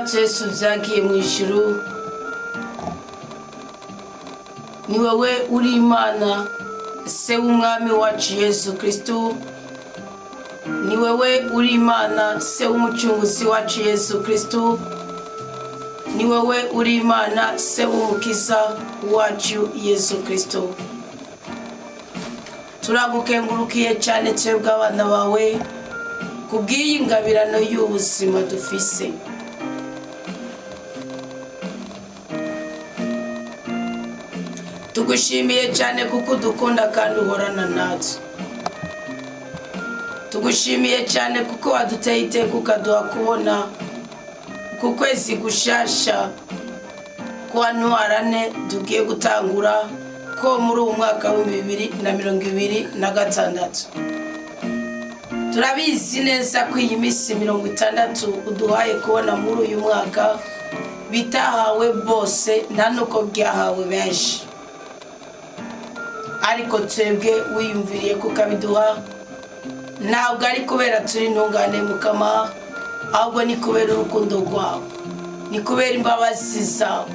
wacu Yesu vyagiye mu ijuru, ni wowe uri Imana, se w'umwami wacu Yesu Kristo, ni wowe uri Imana, se w'umucunguzi wacu Yesu Kristo, ni wowe uri Imana, se w'umukiza wacu Yesu Kristo. Turagukengurukiye cyane twebwe abana bawe kubw'iyi ngabirano y'ubuzima dufise. Tugushimiye cyane kuko dukunda kandi uhorana natwe. Tugushimiye cyane kuko waduteye iteka ukaduha kubona ku kwezi gushasha kwa ntwarane tugiye gutangura ko muri uyu mwaka wa 2026. Turabizi neza ko iyi minsi 60 uduhaye kubona muri uyu mwaka bitahawe bose nta nuko byahawe benshi, ariko twebwe wiyumviriye kukabiduha. Ntabwo ari kubera turi intungane Mukama, ahubwo ni kubera urukundo rwawe, ni kubera imbabazi zawe,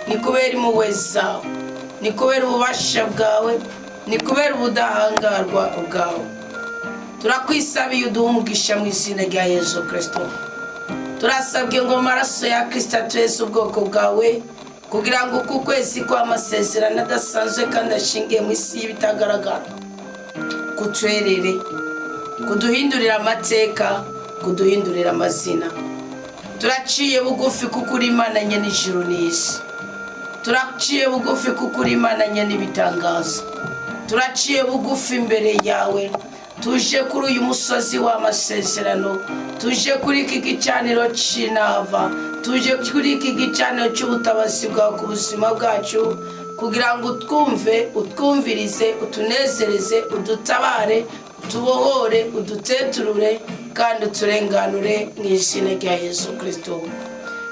ni kubera impuhwe zawe, ni kubera ububasha bwawe, ni kubera ubudahangarwa bwawe. Turakwisabiye uduhe umugisha mu izina rya Yesu Kristo. Turasabye ngo amaraso ya Kristo atweze ubwoko bwawe, kugira ngo uku kwezi kw'amasezerano adasanzwe kandi ashingiye mu isi y'ibitagaragara kutwerere, kuduhindurira amateka, kuduhindurira amazina. Turaciye bugufi kuko uri Imana nyene ijuru n'isi. Turaciye bugufi kuko uri Imana nyene ibitangaza. Turaciye bugufi imbere yawe, tuje kuri uyu musozi w'amasezerano, tuje kuri iki gicaniro c'inava, tuje kuri iki gicaniro cy'ubutabazi bwawe ku buzima bwacu, kugira ngo utwumve, utwumvirize, utunezereze, udutabare, utubohore, uduteturure kandi uturenganure mu izina rya Yesu Kristo.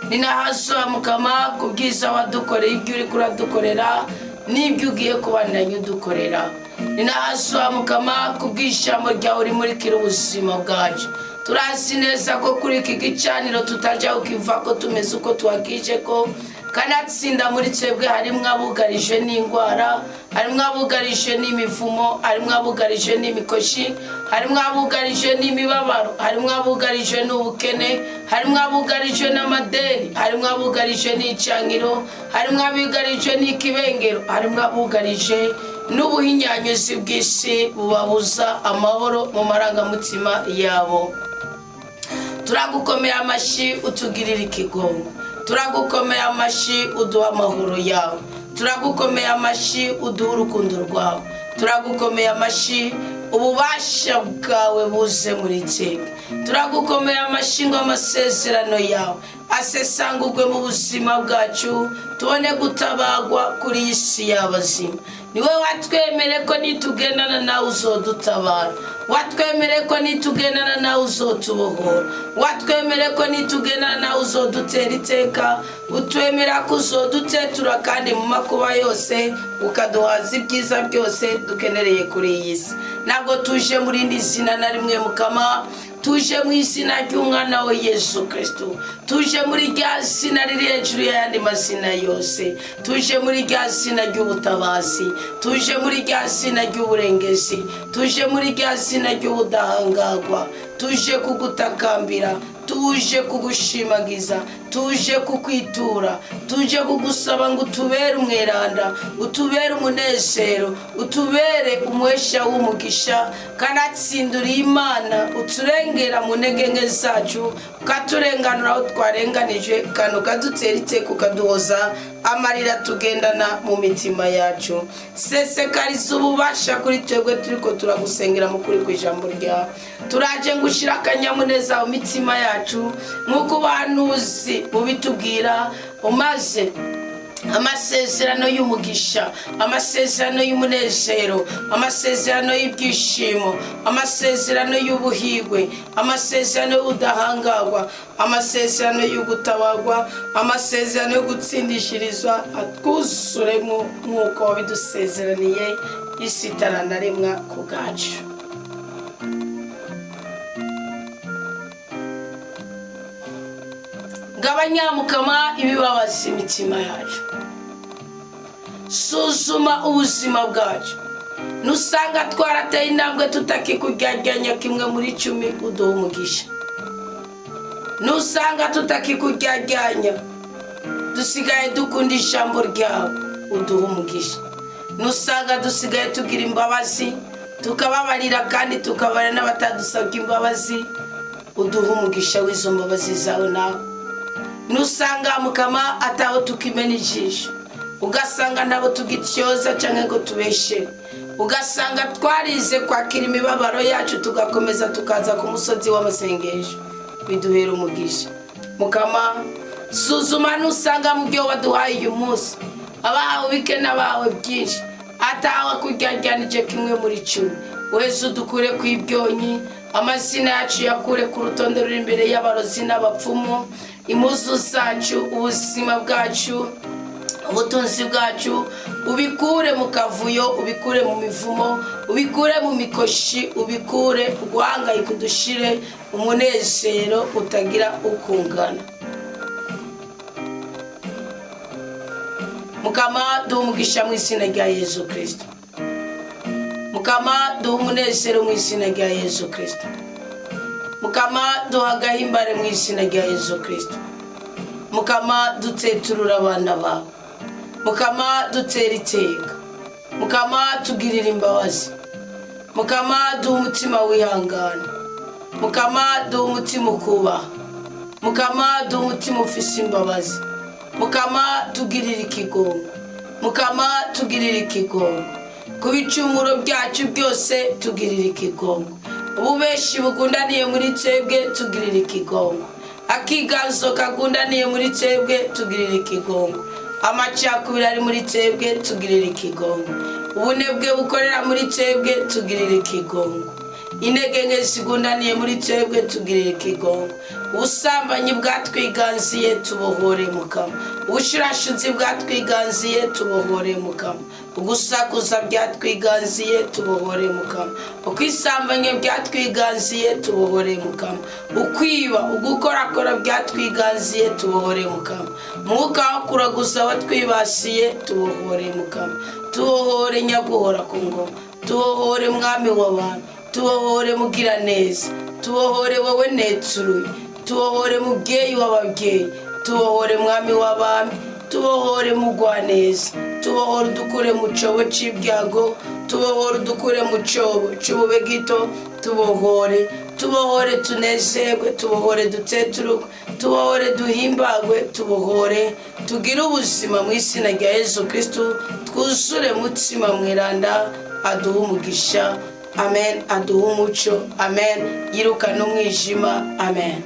Ninahaswa Mukama kubwiza wadukoreye ibyo uri kuradukorera n'ibyo ugiye kubandanya udukorera. Ninahaswa Mukama kubw'ijambo ryawe rimurikira ubuzima bwacu. Turazi neza ko kuri iki gicaniro tutajya ukiva ko tumeze uko twagije ko, kanatsinda muri twebwe harimwo abugarije n'indwara, harimwo abugarije n'imivumo, harimwo abugarije n'imikoshi, harimwo abugarije n'imibabaro, harimwo abugarije n'ubukene, harimwo abugarije n'amadeni, harimwo abugarije n'icankiro, harimwo abugarije n'ikibengero, harimwo abugarije n'ubuhinyanyuzi bw'isi bubabuza amahoro mu marangamutima yabo. Turagukomeye amashi utugirira ikigongo, turagukomeye amashi uduha amahoro yawe, turagukomeye amashi uduha urukundo rwawe, turagukomeye amashi ububasha bwawe buze muri twebwe. Turagukomeye amashi ngo amasezerano yawe asesangurwe mu buzima bwacu, tubone gutabagwa kuri iyi si y'abazima. Niwe watwemere ko nitugendana nawe uzodutabara, watwemere ko nitugendana nawe uzotubohora, watwemere ko nitugendana nawe uzodutera iteka, utwemera ko uzodutetura kandi mu makuba yose ukaduhaza ibyiza byose dukenereye kuri iyi si. Ntabwo tuje muri indi zina na rimwe Mukama, tuje mu izina ry'umwana wa Yesu Kristo, tuje muri rya zina riri hejuru y'ayandi mazina yose, tuje muri rya zina ry'ubutabazi, tuje muri rya zina ry'uburengezi, tuje muri rya zina ry'ubudahangarwa, tuje kugutakambira, tuje kugushimagiza, tuje kukwitura, tuje kugusaba ngo utubere umweranda, utubere umunezero, utubere umuhesha w'umugisha, kanatsindura Imana, uturengera mu ntege nke zacu, ukaturenganura aho twarenganije, kandi ukadutera iteka ukaduhoza amarira tugendana mu mitima yacu. Sesekariza ububasha kuri twebwe turiko turagusengera mu kuri kw'ijambo ryawe. Turaje ngushira akanyamuneza mu mitima yacu nk'uko ubuhanuzi bubitubwira, umaze amasezerano y'umugisha, amasezerano y'umunezero, amasezerano y'ibyishimo, amasezerano y'ubuhigwe, amasezerano y'ubudahangarwa, amasezerano y'ugutabarwa, amasezerano yo gutsindishirizwa atwuzuremo nk'uko wabidusezeraniye isi itaranaremwa ku bwacu. gabanya mukama ibibabaza imitima yacu. Suzuma ubuzima bwacu, nusanga twarateye intambwe tutakikuryaganya kimwe muri 10 uduha umugisha. Nusanga tutakikuryaganya dusigaye dukunda ijambo ryawe uduha umugisha. Nusanga dusigaye tugira imbabazi tukababarira kandi tukabarira n'abatadusabye imbabazi uduha umugisha w'izo mbabazi zawe nawe. Nusanga mukama ataho tukimena ijisho, ugasanga nabo tugityoza cyangwa ngo tubeshe, ugasanga twarize kwakira imibabaro yacu tugakomeza tukaza ku musozi w'amasengesho, biduhera umugisha. Mukama suzuma nusanga mu byo waduhaye uyu munsi abahawe bike n'abahawe byinshi atawa kuryajyanije kimwe muri 10, wese udukure kw'ibyonyi, amazina yacu yakure ku rutonde ruri imbere y'abarozi n'abapfumu, impuzu zacu, ubuzima bwacu, ubutunzi bwacu ubikure mu kavuyo, ubikure mu mivumo, ubikure mu mikoshi, ubikure guhangayika, udushire umunezero utagira ukungana. Mukama duha umugisha mu izina rya Yesu Kristo. Mukama duha umunezero mu izina rya Yesu Kristo. Mukama duha agahimbare mu izina rya Yesu Kristo. Mukama duteturura abana bawe. Mukama dutera iteka. Mukama tugirira imbabazi. Mukama duha umutima wihangana. Mukama duha umutima ukubaha. Mukama duha umutima ufise imbabazi. Mukama tugirira ikigongo. Mukama tugirira ikigongo. Ku bicumuro byacu byose tugirira ikigongo. Ububeshi bugundaniye muri twebwe tugirira ikigongo. Akiganzo kagundaniye muri twebwe tugirira ikigongo. Amacakubiri ari muri twebwe tugirira ikigongo. Ubunebwe bukorera muri twebwe tugirira ikigongo. Intege nke zigundaniye muri twebwe tugirira ikigongo. Ubusambanyi bwatwiganziye tubohore Mukama. Ubushirashuzi bwatwiganziye tubohore Mukama. Ugusakuza byatwiganziye tubohore Mukama. Ukwisambanya byatwiganziye tubohore Mukama. Ukwiba ugukorakora byatwiganziye tubohore Mukama. Mwuka wo kuraguza watwibasiye tubohore Mukama. Tubohore nyaguhora ku ngoma. Tubohore mwami w'abantu. Tubohore mugira neza. Tubohore wowe netsuruye. Tubohore mubyeyi w'ababyeyi. Tubohore mwami w'abami. Tubohore mugwaneza. Tubohore dukure mu cobo c'ibyago. Tubohore dukure mu cobo c'ubube gito. Tubohore tunezerwe. Tubohore duteturuke. Tubohore duhimbagwe. Tubohore tugire ubuzima mu izina rya Yesu Kristo. Twuzure mutima mweranda. Aduha umugisha. Amen. Aduha umuco. Amen. Yirukana umwijima. Amen.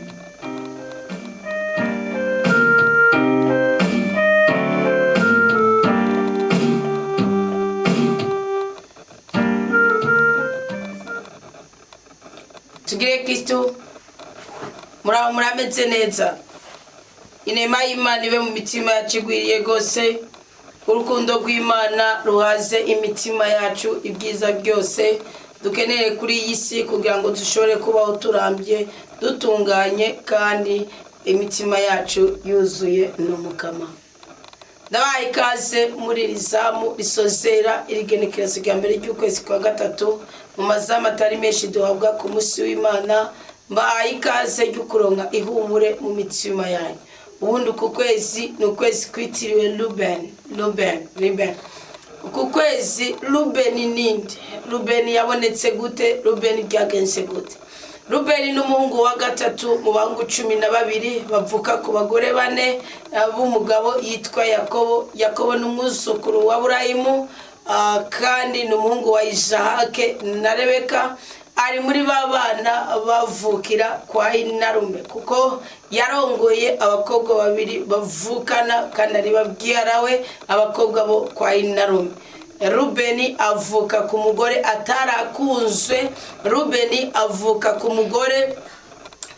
Tugire Kristo. Muraho murameze neza. Inema y'Imana ibe mu mitima yacu igwiriye gose. Urukundo rw'Imana ruhaze imitima yacu ibyiza byose dukeneye kuri iyi si kugira ngo dushobore kubaho turambye dutunganye kandi imitima yacu yuzuye n'umukama. Ndabaye ikaze muri rizamu risozera irigenekerezo rya mbere ry'ukwezi kwa gatatu mu mazamu atari menshi duhabwa ku munsi w'Imana. Mbaye ikaze ryo kuronka ihumure mu mitima yanyu. Ubundi uku kwezi ni ukwezi kwitiriwe Ruben. Uku kwezi Ruben ninde? Ruben yabonetse gute? Ruben byagenze gute? Ruben n'umuhungu wa gatatu mu bangu 12 bavuka ku bagore 4 b'umugabo yitwa Yakobo. Yakobo n'umwuzukuru wa Aburahamu kandi n'umuhungu wa Isahake na Rebeka. Ari muri babana bavukira kwa Inarume kuko yarongoye abakobwa 2 bavukana kandi ari babyarawe abakobwa bo kwa Inarume. Rubeni avuka ku mugore atarakunzwe. Rubeni avuka ku mugore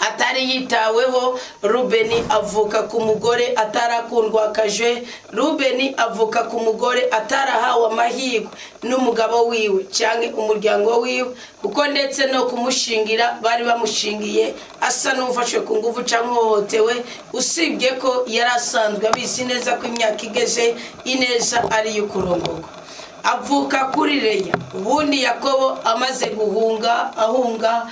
atari yitaweho. Rubeni avuka ku mugore atarakundwakajwe. Rubeni avuka ku mugore atarahawe amahirwe n'umugabo wiwe cyangwa umuryango wiwe, kuko ndetse no kumushingira bari bamushingiye asa n'ufashwe ku nguvu cyangwa hohotewe, usibye ko yari asanzwe abizi neza ko imyaka igeze ineza ari yo kurongorwa. Avuka kuri Leya. Ubundi Yakobo amaze ahunga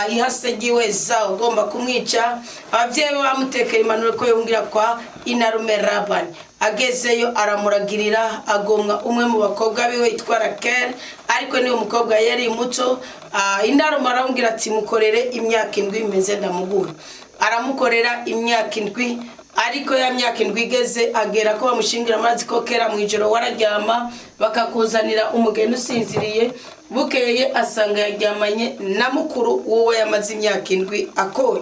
ihasegiwe Esawu ugomba kumwica, ababyeyi bamutekera impanuro ko yungira kwa inarume Labani. Agezeyo aramuragirira, agomwa umwe mu bakobwa biwe yitwa Rakeli, ariko niwe mukobwa yari muto. Inarume aramubwira ati mukorere imyaka 7 imeze ndamuguha. Aramukorera imyaka 7, ariko ya myaka 7 igeze agera ko bamushingira amazi ko kera mu ijoro wararyama bakakuzanira umugeni usinziriye. Bukeye asanga yaryamanye na mukuru wowe yamaze imyaka 7 akoye.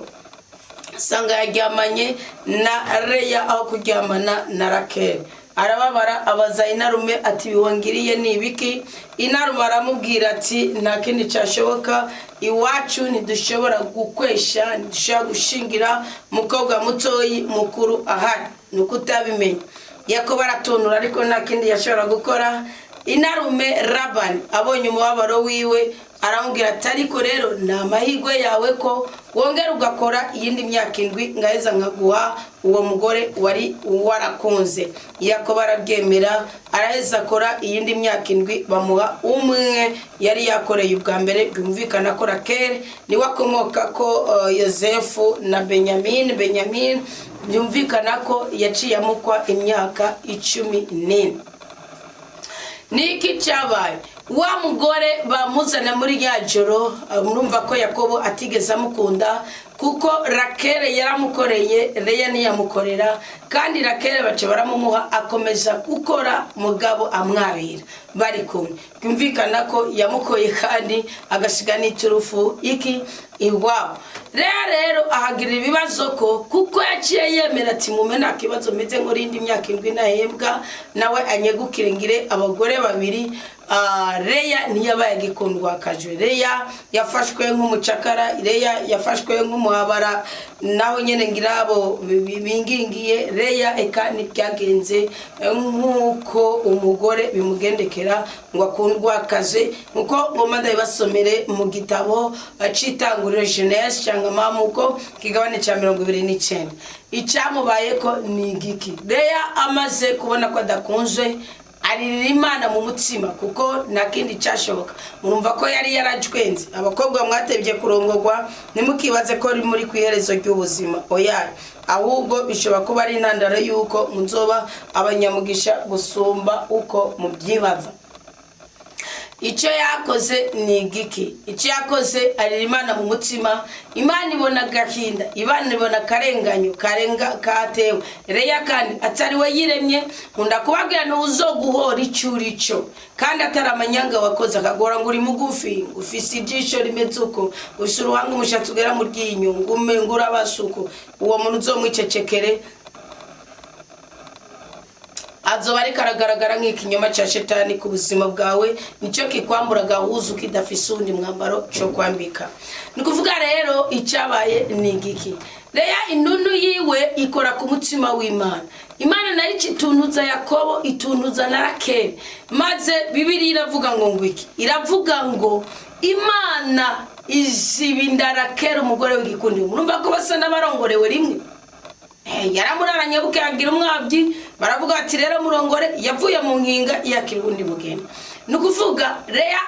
Asanga yaryamanye na Leya aho kuryamana na Rakeli. Arababara abaza inarume ati biwangiriye ni ibiki? Inarume aramubwira ati nta kindi cyashoboka, iwacu ntidushobora gukwesha, ntidushobora gushingira mukobwa mutoyi mukuru ahari, nuko utabimenya. Yakobo aratonura ariko nta kindi yashobora gukora. Inarume Labani abonye umubabaro wiwe aramubwira ati ariko rero nta mahirwe yawe ko wongera ugakora iyindi myaka 7 ngaheza nkaguha uwo mugore wari warakunze. Yakobo arabyemera, araheza akora iyindi myaka 7 bamuha umwe yari yakoreye ubwa mbere. Byumvikana ko Rakeli niwe akomoka ko Yosefu na Benyamin byumvikana ko yaciye amukwa imyaka 14. Niki cyabaye? Wa mugore bamuzana muri yajoro, murumva ko Yakobo atigeze amukunda kuko Rakeli yaramukoreye, Leya ntiyamukorera, kandi Rakeli bace baramumuha akomeza gukora mugabo amwabira bari kumwe. Byumvikana ko yamukoye kandi agasiga n'iturufu iwabo. Rero ahagirira ibibazo ko kuko yaciye yemera ati mume nta kibazo meze ngo rindi myaka 7 nahembwa nawe anyegukire ngire abagore 2. Leya ntiyabaye agikundwakajwe. Leya yafashwe nk'umucakara, Leya yafashwe nk'umuhabara, naho nyene ngirabo bingingiye. Leya eka nibyagenze nk'uko umugore bimugendekera ngo akundwakaze, nkuko ngoma ndabasomere mu gitabo Citanguriro Genèse cyangwa Mamuko kigabane cya 29. Icyamubaye ko ni igiki? Leya amaze kubona ko adakunzwe aririra Imana mu mutima kuko nta kindi cyashoboka. Murumva ko yari yarajwenze. Abakobwa mwatebye kurongorwa nimukibaze ko muri kwiherezo ry'ubuzima, oya, ahubwo bishobora kuba ari intandaro yuko munzoba abanyamugisha gusumba uko mubyibaza. Icyo yakoze ni igiki? Icyo yakoze arira Imana mu mutima. Imana ibona gahinda, Imana ibona karenganyo katewe. Leya kandi atari we yiremye, nkunda kubabwira no uzoguhora icyurico kandi atari amanyanga wakoze akagora ngo uri mugufi, ufise ijisho rimeze uko, ufise uruhanga umushatsi ugera mu ryinyo, ngume ngura basuko, uwo muntu uzomwicecekere azoba ari karagaragara nk'ikinyoma cya shetani ku buzima bwawe. Nicyo kikwambura gahuzu kidafise undi mwambaro cyo kwambika. Nikuvuga rero icyabaye ni igiki? Leya inunu yiwe ikora ku mutima w'Imana. Imana nayo ituntuza Yakobo, ituntuza na Rakeli. Maze Bibiliya iravuga ngo ngwiki? Iravuga ngo Imana izibinda Rakeli umugore w'igikundi. Murumva ko basa n'abarongorewe rimwe. Yaramuraranye buke agira umwabyi, baravuga ati rero murongore, yavuye mu nkinga yakira undi mugeni. Nukuvuga Leya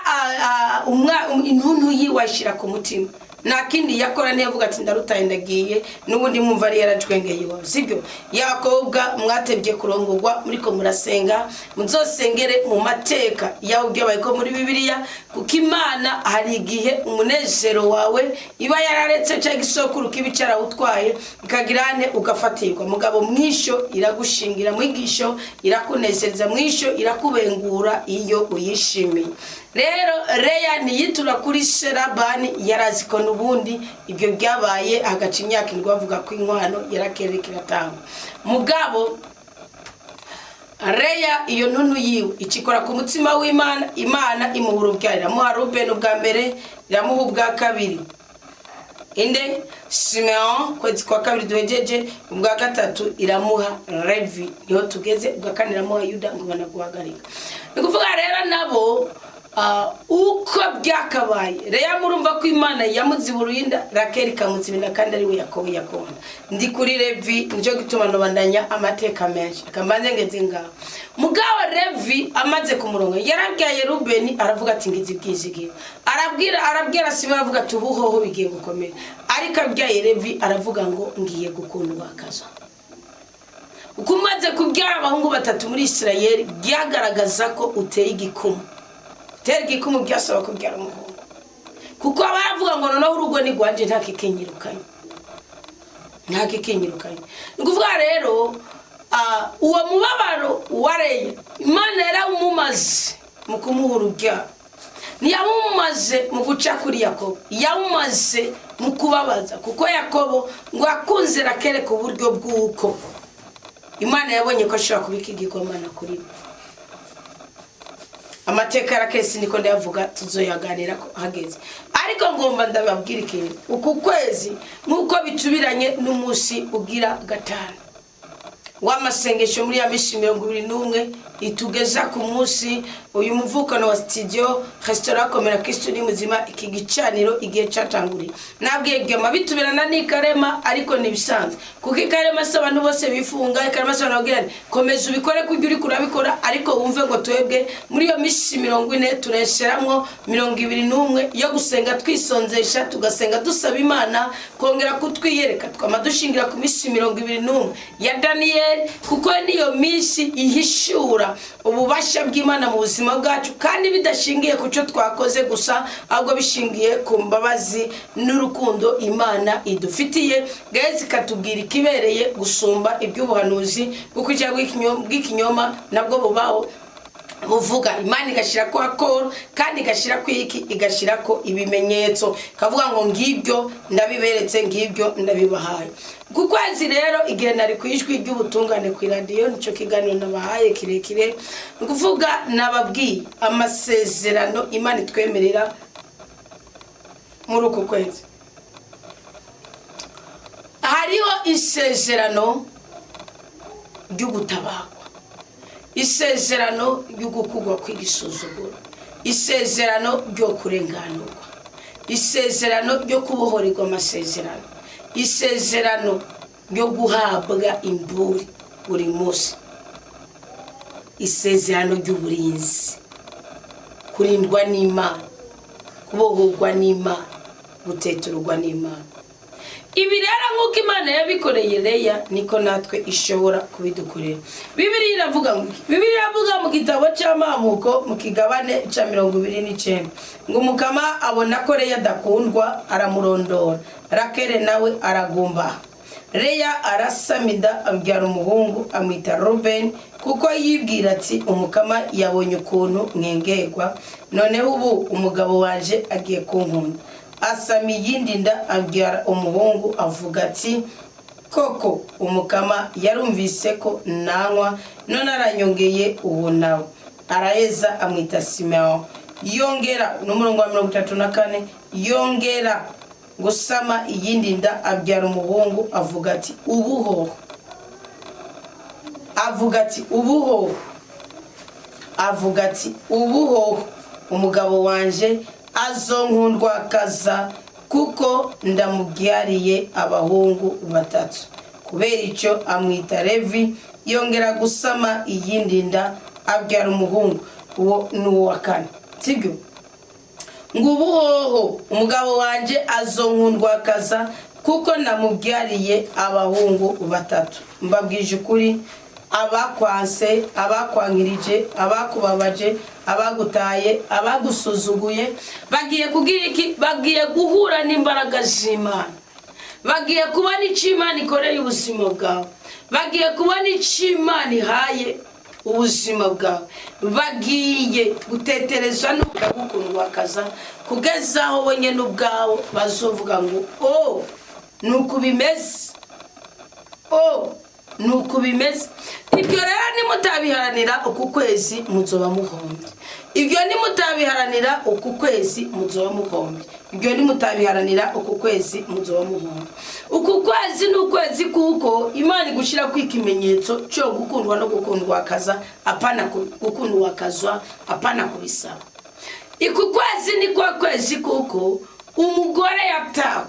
intuntu yiwashira ku mutima. Nta kindi yakora ntiyavuga ati ndarutaye ndagiye, n'ubundi mwumva ari yarajwengeye iwawe, sibyo? Yakobwa mwatebye kurongorwa muriko murasenga, muzosengere mu mateka yawe byabaye ko muri Bibiliya, kuko Imana hari igihe umunezero wawe iba yararetse cya gisokuru kibicara utwaye ikagirane ugafatirwa. Mugabo mwisho iragushingira, mwigisho irakunezereza, mwisho irakubengura iyo uyishimiye. Rero Leya niyitura kuri Labani, yaraziko nubundi ibyo byabaye agaca imyaka 7 bavuga ko inkwano yarakere kiratanga. Mugabo Leya iyo nunu yiwe ikikora ku mutima w'Imana. Imana imuhura ubwira, iramuha Rubeni ubwa mbere, iramuha ubwa kabiri, inde Simeon kwezi kwa kabiri duhejeje, ubwa gatatu iramuha Levi, niho tugeze, ubwa kane iramuha Yuda ngo banaguhagarika. Nikuvuga rero nabo uko byakabaye Leya murumva ko Imana yamuziburuinda, Rakeli kamuzibinda kandi ari we Yakobo yakona. Ndi kuri Levi nje gituma nobandanya amateka menshi kambanze ngeze ngaho. Mugabo Levi amaze kumurongo yarabyaye Rubeni, aravuga ati ngizi bwizigi, arabwira Simoni aravuga ati ubuhoho bigiye gukomera, ariko abyaye Levi aravuga ngo ngiye gukundwa akaza. Ukumaze kubyara abahungu batatu muri Isirayeli byagaragaza ko uteye igikumu. Igikumu byasaba kubyara umuhungu, kuko abaravuga ngo noneho urugo ni rwanje nta kikinyirukanye. Nguvuga rero uwo mubabaro wareye Imana yarawumumaze mu kumuha urubyaro, ntiyamumaze mu guca kuri Yakobo, yamumaze mu kubabaza, kuko Yakobo ngo akunze Rakeli ku buryo bw'uko Imana yabonye ko ashobora kubika igikoma kuri we. Amateka Rakeli niko ndayavuga, tuzoyaganira ko hageze, ariko ngomba ndababwira ikintu. Uku kwezi nkuko bitubiranye n'umunsi ugira gatanu w'amasengesho muri ya misi 21 itugeza ku munsi uyu muvukano wa studio Restaurant Komera Kristo ni muzima, iki gicaniro igihe cyatanguriye. Nabwiye mabitubirana n'ikarema, ariko nibisanzwe kuko ikarema se abantu bose bifunga, ikarema se banabwirana komeza ubikore kujya uri kurabikora, ariko wumve ngo twebwe muri iyo misi 40 turesheramwo 21 yo gusenga twisonzesha, tugasenga dusaba Imana kongera kutwiyereka, twamadushingira ku misi 21 ya Daniel, kuko niyo misi ihishura ububasha bw'Imana mu buzima bwacu, kandi bidashingiye ku cyo twakoze gusa, ahubwo bishingiye ku mbabazi n'urukundo Imana idufitiye. Gezi katubwira ikibereye gusumba iby'ubuhanuzi, kuko bw'ikinyoma nabwo bubaho buvuga. Imana igashira ko akoro, kandi igashira ko iki, igashira ko ibimenyetso, kavuga ngo ngibyo ndabiberetse, ngibyo ndabibahaye. Kukwezi rero igihe nari kwijwi ry'ubutungane ku radio, nico kiganiro nabahaye kirekire, kuvuga nababwiye amasezerano Imana itwemerera muri uko kwezi. Hariho isezerano ry'ugutabagwa, isezerano ry'ugukugwa kw'igisuzuguro, isezerano ryo kurenganurwa, isezerano ryo kubohorerwa amasezerano, isezerano ryo guhabwa imburi buri munsi, isezerano ry'uburinzi, kurindwa n'Imana, kubohorwa n'Imana, guteturwa n'Imana. Ibi rero nk'uko Imana yabikoreye Leya, niko natwe ishobora kubidukorera. Bibiliya iravuga mu gitabo cy'Amamuko mu kigabane cya 29 ngo Mukama abona ko Leya adakundwa, aramurondora, Rakeli nawe aragumba. Leya arasamida abyara umuhungu amwita Rubeni, kuko yibwira ati Umukama yabonye ukuntu mwengerwa, noneho ubu umugabo wanje agiye kunkunda. Asami yindi nda abyara umuhungu, avuga ati koko Umukama yarumvise ko nanywa, none aranyongeye ubu nawe. Araheza amwita Simeon. Yongera n'umurongo wa 34, yongera gusama iyindi nda abyara umuhungu, avuga ati ubuhoho, umugabo wanje azonkundwa kaza, kuko ndamubyariye abahungu batatu. Kubera icyo amwita Levi. Yongera gusama iyindi nda abyara umuhungu, uwo n'uwa kane. Sibyo ngo ubuhoho umugabo wanje azonkundwa kaza, kuko namubyariye abahungu batatu. Mbabwije ukuri, abakwanse, abakwangirije, abakubabaje, abagutaye, abagusuzuguye, bagiye kugira iki? Bagiye guhura n'imbaraga z'Imana, bagiye kubona icyo Imana ikoreye ubuzima bwawe, bagiye kubona icyo Imana ihaye ubuzima bwawe, bagiye gutetereza n'ukagukundwa kaza, kugeza aho wenye n'ubwawo bazovuga ngo nuko bimeze, nuko bimeze. Ibyo rero nimutabiharanira uku kwezi muzoba muhombye. Ibyo nimutabiharanira uku kwezi muzoba muhombye. Ibyo nimutabiharanira uku kwezi muzoba muhombye. Uku kwezi n'ukwezi kuko Imana gushira kwikimenyetso cyo gukundwa no gukundwa kaza apana gukundwa kazwa apana kubisaba. Iku kwezi ni kwa kwezi kuko umugore yatawe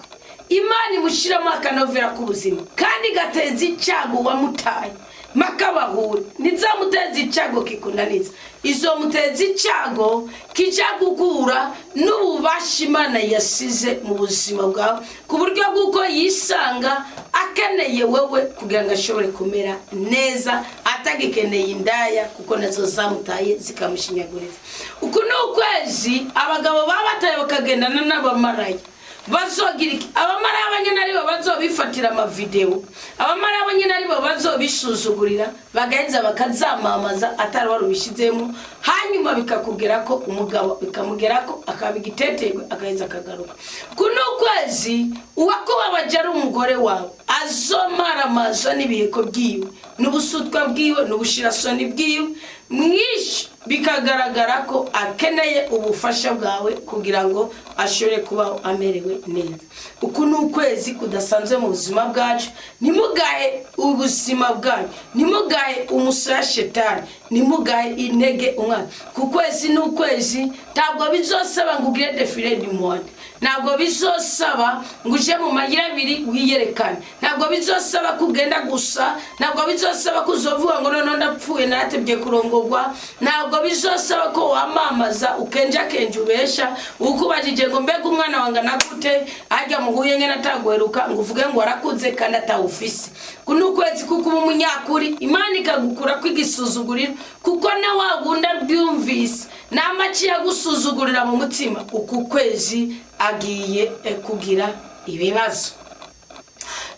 Imana imushiramo akanovera kubuzima kandi gateza icyago wamutaye makabahuri nizamuteza icyago kikunaniza izo muteza icyago kijagukura n'ububasha Imana yasize mu buzima bwawe ku buryo bw'uko yisanga akeneye wewe kugira ngo ashobore kumera neza atagikeneye indaya kuko nazo zamutaye zikamushinyaguriza. Uku n'ukwezi abagabo babataye bakagendana n'abamaraya bazogira iki? Abamaraya abanyene aribo bazobifatira ama video, abamaraya abanyene aribo bazobisuzugurira bagahenza bakazamamaza atari warubishizemo, hanyuma bikakugera ko umugabo bikamugera ko akabigitetegwe agaheza akagaruka. Kuno kwezi uwakubabaje ari umugore wawe azomara amazo n'ibiheko byiwe n'ubusutwa bwiwe n'ubushirasoni bwiwe mwishi bikagaragara ko akeneye ubufasha bwawe kugira ngo ashobore kuba amerewe neza. Uku n'ukwezi kudasanzwe mu buzima bwacu, nimugahe ubuzima bwacu, nimugahe umusaya shetani, nimugahe intege umwana. Ku kwezi n'ukwezi ntabwo bizosaba ngo ugire defile du monde, ntabwo bizosaba ngo uje mu magira abiri wiyerekane, ntabwo bizosaba kugenda gusa, ntabwo bizosaba kuzovuga ngo none ndapfuye naratebye kurongorwa, ntabwo bizosaba ko wamamaza ukenja kenje ubesha ukubajije ngo mbega umwana wangana gute ajya muhuye ngena tagweruka ngo uvuge ngo warakuze kandi atawufise. Kuno kwezi kuko umunyakuri Imana ikagukura kwigisuzugurira kuko na wagunda byumvise namaci yagusuzugurira mu mutima. Uku kwezi agiye kugira ibibazo.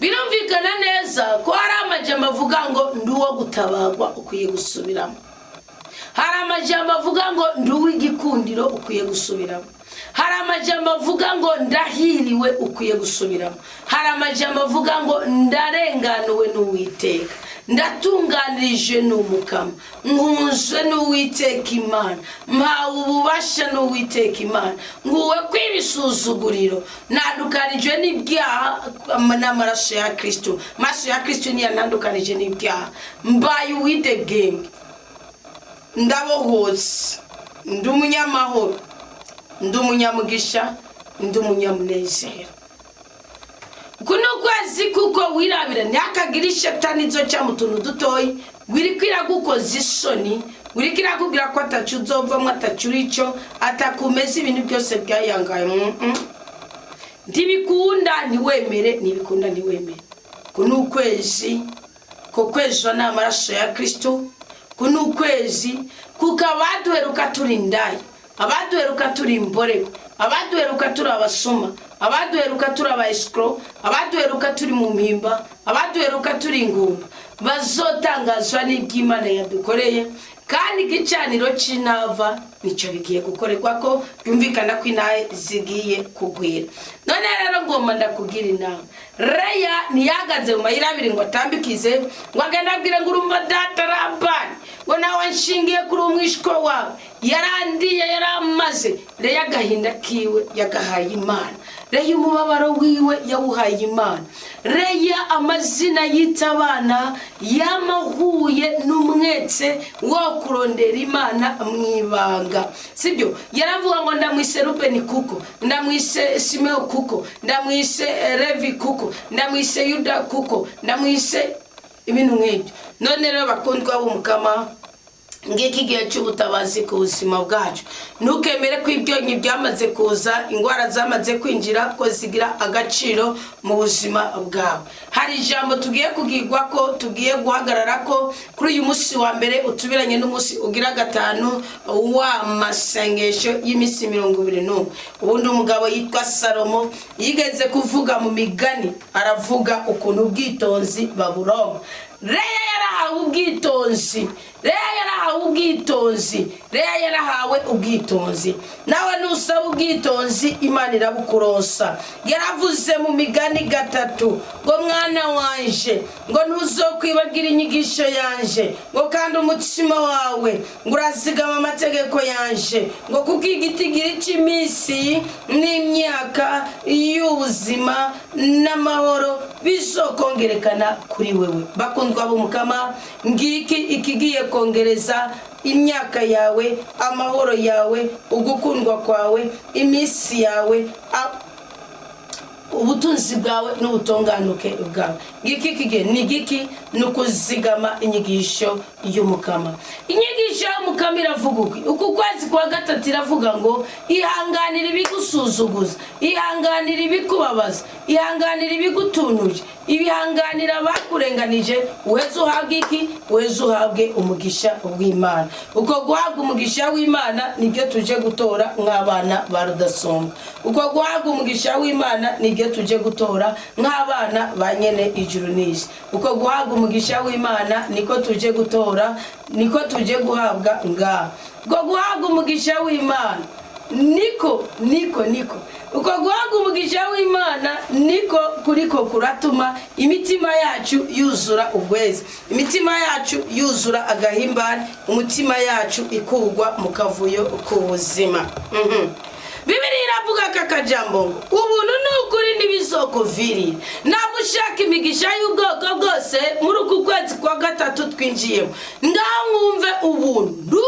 Birumvikana neza ko hari amajambo avuga ngo nduwo gutabagwa ukwiye gusubiramo, hari amajambo avuga ngo nduwi gikundiro ukwiye gusubiramo, hari amajambo avuga ngo ndahiriwe ukwiye gusubiramo, hari amajambo avuga ngo ndarenganuwe n'Uwiteka, ndatunganirije n'Umukama, nkunzwe n'Uwiteka Imana, mpawe ububasha n'Uwiteka Imana, nguwe kwibisuzuguriro, nandukanije n'ibyaha n'amaraso ya Kristo. Amaraso ya Kristo niyo nandukanije n'ibyaha, mbaye uwidegembye, ndabohotse, ndi umunyamahoro, ndi umunyamugisha, ndi umunyamunezero. Kuno kwezi kuko wirabira ntakagira ishetani zo cya mutuntu dutoyi wirikira gukoza isoni, wirikira kugira ko atacuzovamwe atacurico atakumeza ibintu byose byayangaye. Ndibikunda ntiwemere, nibikunda ntiwemere. Kuno kwezi ko kwezwa n'amaraso ya Kristo, kuno kwezi kuko abaduheruka turi indaya, abaduheruka turi imborego, abaduheruka turi abasuma, abaduheruka turi abaescro, abaduheruka turi mu mpimba, abaduheruka turi ingumba bazotangazwa n'iby'Imana yadukoreye kandi igicaniro c'intava nico bigiye gukorerwa ko byumvikana ko inaye zigiye kugwira. None rero ngomba ndakugira inama, Reya ntiyagaze mu mayira abiri ngo atambikize ngo agenda abwire ngo urumva data Labani ngo nawe nshingiye kuri umwishko wawe yarandiye yaramaze. Reya agahinda kiwe yagahaye Imana, Reya umubabaro wiwe yawuhaye Imana, Reya amazina yita abana yamahuye n'umwetse wo kurondera Imana mwibanga, sibyo? Yaravuga ngo ndamwise Rubeni kuko, ndamwise Simeo kuko, ndamwise Levi kuko, ndamwise Yuda kuko, ndamwise ibintu nk'ibyo. None rero bakundwa b'Umukama, ngiki gihe cy'ubutabazi ku buzima bwacu, ntukemere ko ibyonyi byamaze kuza, ingwara zamaze kwinjira ko zigira agaciro mu buzima bwawe. Hari ijambo tugiye kugirwa ko tugiye guhagarara ko kuri uyu munsi wa mbere utubiranye n'umunsi ugira gatanu wa masengesho y'imisi 21. Ubundi umugabo yitwa Salomo yigeze kuvuga mu migani, aravuga ukuntu ubwitonzi baburonka. Reya yarahawe ubwitonzi Leya yarahawe ubwitonzi, Leya yarahawe ubwitonzi. Nawe nusaba ubwitonzi Imana irabukuronsa. Yaravuze mu Migani 3 ngo mwana wanje ngo ntuzokwibagira inyigisho yanje, ngo kandi umutima wawe ngo urazigama amategeko yanje, ngo kuko igitigiri cy'iminsi n'imyaka y'ubuzima n'amahoro bizokongerekana kuri wewe. Bakundwa b'Umukama, ngiki ikigiye kongereza imyaka yawe, amahoro yawe, ugukundwa kwawe, iminsi yawe, ubutunzi bwawe n'ubutonganuke bwawe. Ngiki kigiye ni giki nukuzigama inyigisho y'Umukama. Inyigisho y'Umukama iravuga uku kwezi kwa gatatu iravuga ngo ihanganira ibigusuzuguza, ihanganira ibikubabaza, ihanganira ibigutunuje, ibihanganira bakurenganije, uheze uhabwe iki? Uheze uhabwe umugisha w'Imana. Uko guhabwa umugisha w'Imana nibyo tuje gutora nk'abana ba Rudasumbwa. Uko guhabwa umugisha w'Imana nibyo tuje gutora nk'abana ba nyene ijuru n'isi. Uko guhabwa umugisha w'Imana niko tuje gutora, niko tuje guhabwa ngaha. Uko guhabwa umugisha w'Imana niko uko guhabwa umugisha w'Imana niko kuriko kuratuma imitima yacu yuzura ubwezi, imitima yacu yuzura agahimbare, umutima yacu ikugwa mu kavuyo k'ubuzima. Bibiliya iravuga kakajambo ngo ubuntu n'ukuri nibizokuviri. Namushaka imigisha y'ubwoko bwose muri uku kwezi kwa gatatu twinjiyemo. Ngaho mwumve ubuntu,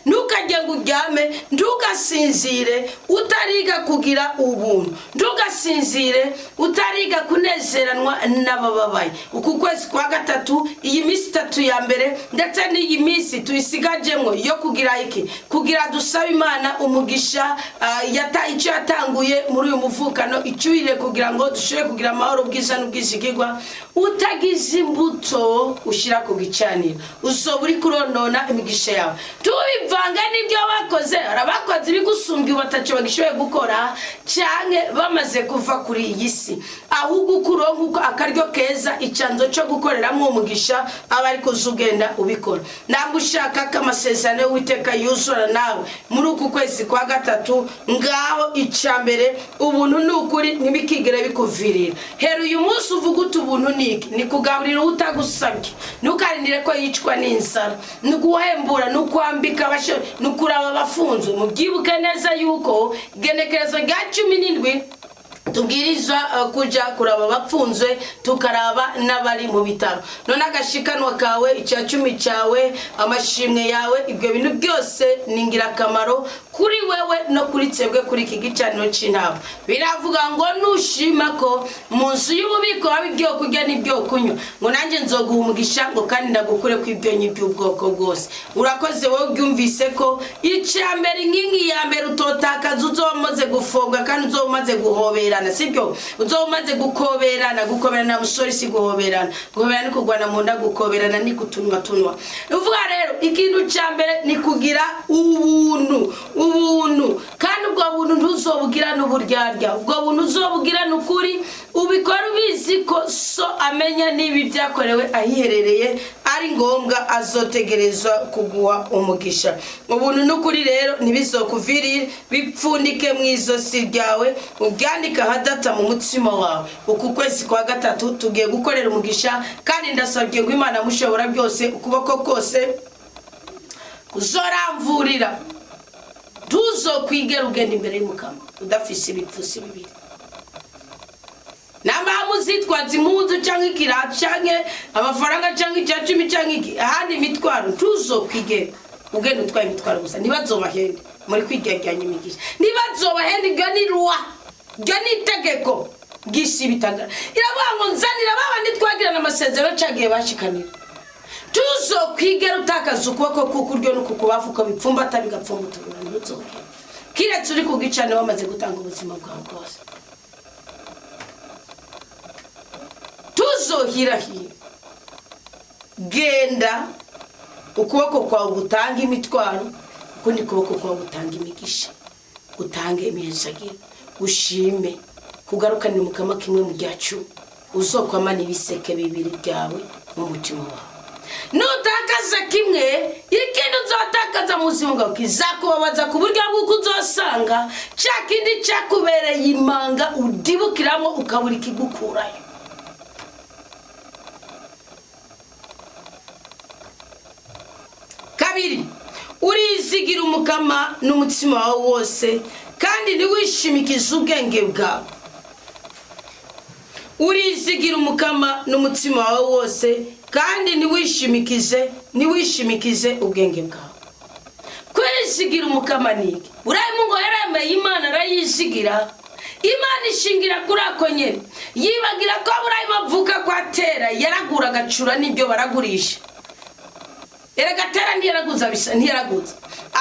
ntukajye ngo uryame, ntugasinzire utariga kugira ubuntu, ntugasinzire utariga kunezeranwa n'abababaye. Uku kwezi kwa gatatu, iyi minsi 3 ya mbere ndetse n'iyi minsi tuyisigajemo yo kugira iki? Kugira dusaba Imana umugisha icyo yatanguye muri uyu muvukano icyuhire kugira ngo dushobore kugira amahoro, bwiza n'ubwizigirwa. Utagize imbuto ushira ku gicaniro uzoba uri kuronona imigisha yawe. Tubivanga n'ibyo wakoze, arabakoze ibigusumbye batacu bagishoboye gukora cyane bamaze kuva kuri iyi si, ahubwo kuronka akaryo keza icyanzo cyo gukoreramo umugisha aba ari kuzugenda ubikora. Namushaka kamasezerano y'Uwiteka yuzura nawe muri uku kwezi kwa gatatu. Ngaho icambere ubuntu n'ukuri ntibikigere bikuvirira. Hero uyu munsi uvuga ubuntu ni kugaburira utagusabye, nukarindire ko yicwa n'inzara, nuguhembura, nukwambika abasho, nukuraba abafunzwe. Mubyibuke neza yuko igenekerezo rya 17 tubwirizwa kuja kuraba abapfunzwe, tukaraba n'abari mu bitaro. None agashikanwa kawe, icya 10 cyawe, amashimwe yawe, ibyo bintu byose ni ingirakamaro kuri wewe no kuri twebwe kuri iki gicaniro cy'intabo. Biravuga ngo nushima ko mu nzu y'ububiko haba ibyo kurya n'ibyo kunywa, ngo nanjye nzoguha umugisha ngo kandi ndagukure ku ibyo by'ubwoko bwose. Urakoze wowe ubyumvise ko icambere inkingi ya mbere utotakaza uzomaze gufobwa kandi uzomaze guhoberana, sibyo? Uzomaze gukoberana musore si guhoberana. Guhoberana ni kugwana mu nda, gukoberana ni kutunwa. Uvuga rero ikintu cyambere ni kugira ubuntu kandi ubwo buntu ntuzobugira n'uburyarya, ubwo buntu uzobugira n'ukuri, ubikora ubizi ko so amenya nibi byakorewe ahiherereye, ari ngombwa azotegerezwa kuguha umugisha. Ubuntu n'ukuri rero ntibizokuvirire, bipfundike mu izosi ryawe, ubyandika hadata mu mutima wawe. Uku kwezi kwa gatatu tugiye gukorera umugisha, kandi ndasabye ngo Imana mushobora byose ukuboko kose kuzoramvurira. Tuzokwigera ugenda imbere y'Umukama udafise ibipfusi bibiri. Namba muzitwaza impuzu cyangwa ikirato cyangwa amafaranga cyangwa icya 10 cyangwa iki ahandi imitwaro, tuzokwigera ugenda utwaye imitwaro gusa. Ntibazobahende muri kwigeraganya imigisha, ntibazobahende. Ibyo ni ruwa, ibyo ni itegeko gisi bitagara. Iravuga ngo nzanira babandi twagirana amasezerano cyagiye bashikanira. Tuzokwigera utakaza ukuboko kukuryo no kukubafu ko bipfumbata bigapfumbutura n'uzoke kiretse uri kugicane wamaze gutanga ubuzima bwawe bwose. Tuzohirahira genda ukuboko kwawe gutanga imitwaro, ukundi kuboko kwawe gutanga imigisha, utange imiheshagira, ushime, kugarukanira Umukama kimwe mu byacu, uzokwamana ibiseke bibiri byawe mu mutima wawe. nutakaza kimwe ikindi uzatakaza mu buzima bwawe kizakubabaza ku buryo bw'uko uzosanga cya kindi cyakubereye imanga udibukiramo ukabura ikigukurayo. Kabiri, urizigira umukama n'umutima wawe wose kandi ntiwishimikize ubwenge bwawe. Urizigira umukama n'umutima wawe wose kandi ntiwishimikize ubwenge bwawe. Kwizigira umukama niki? Urayimu ngo yaremeye Imana arayizigira. Imana ishingira kuri ako nyene. Yibagira ko Aburahamu avuka kwa Tera yaragura agacura n'ibyo baragurisha. Gatera ntiyaraguza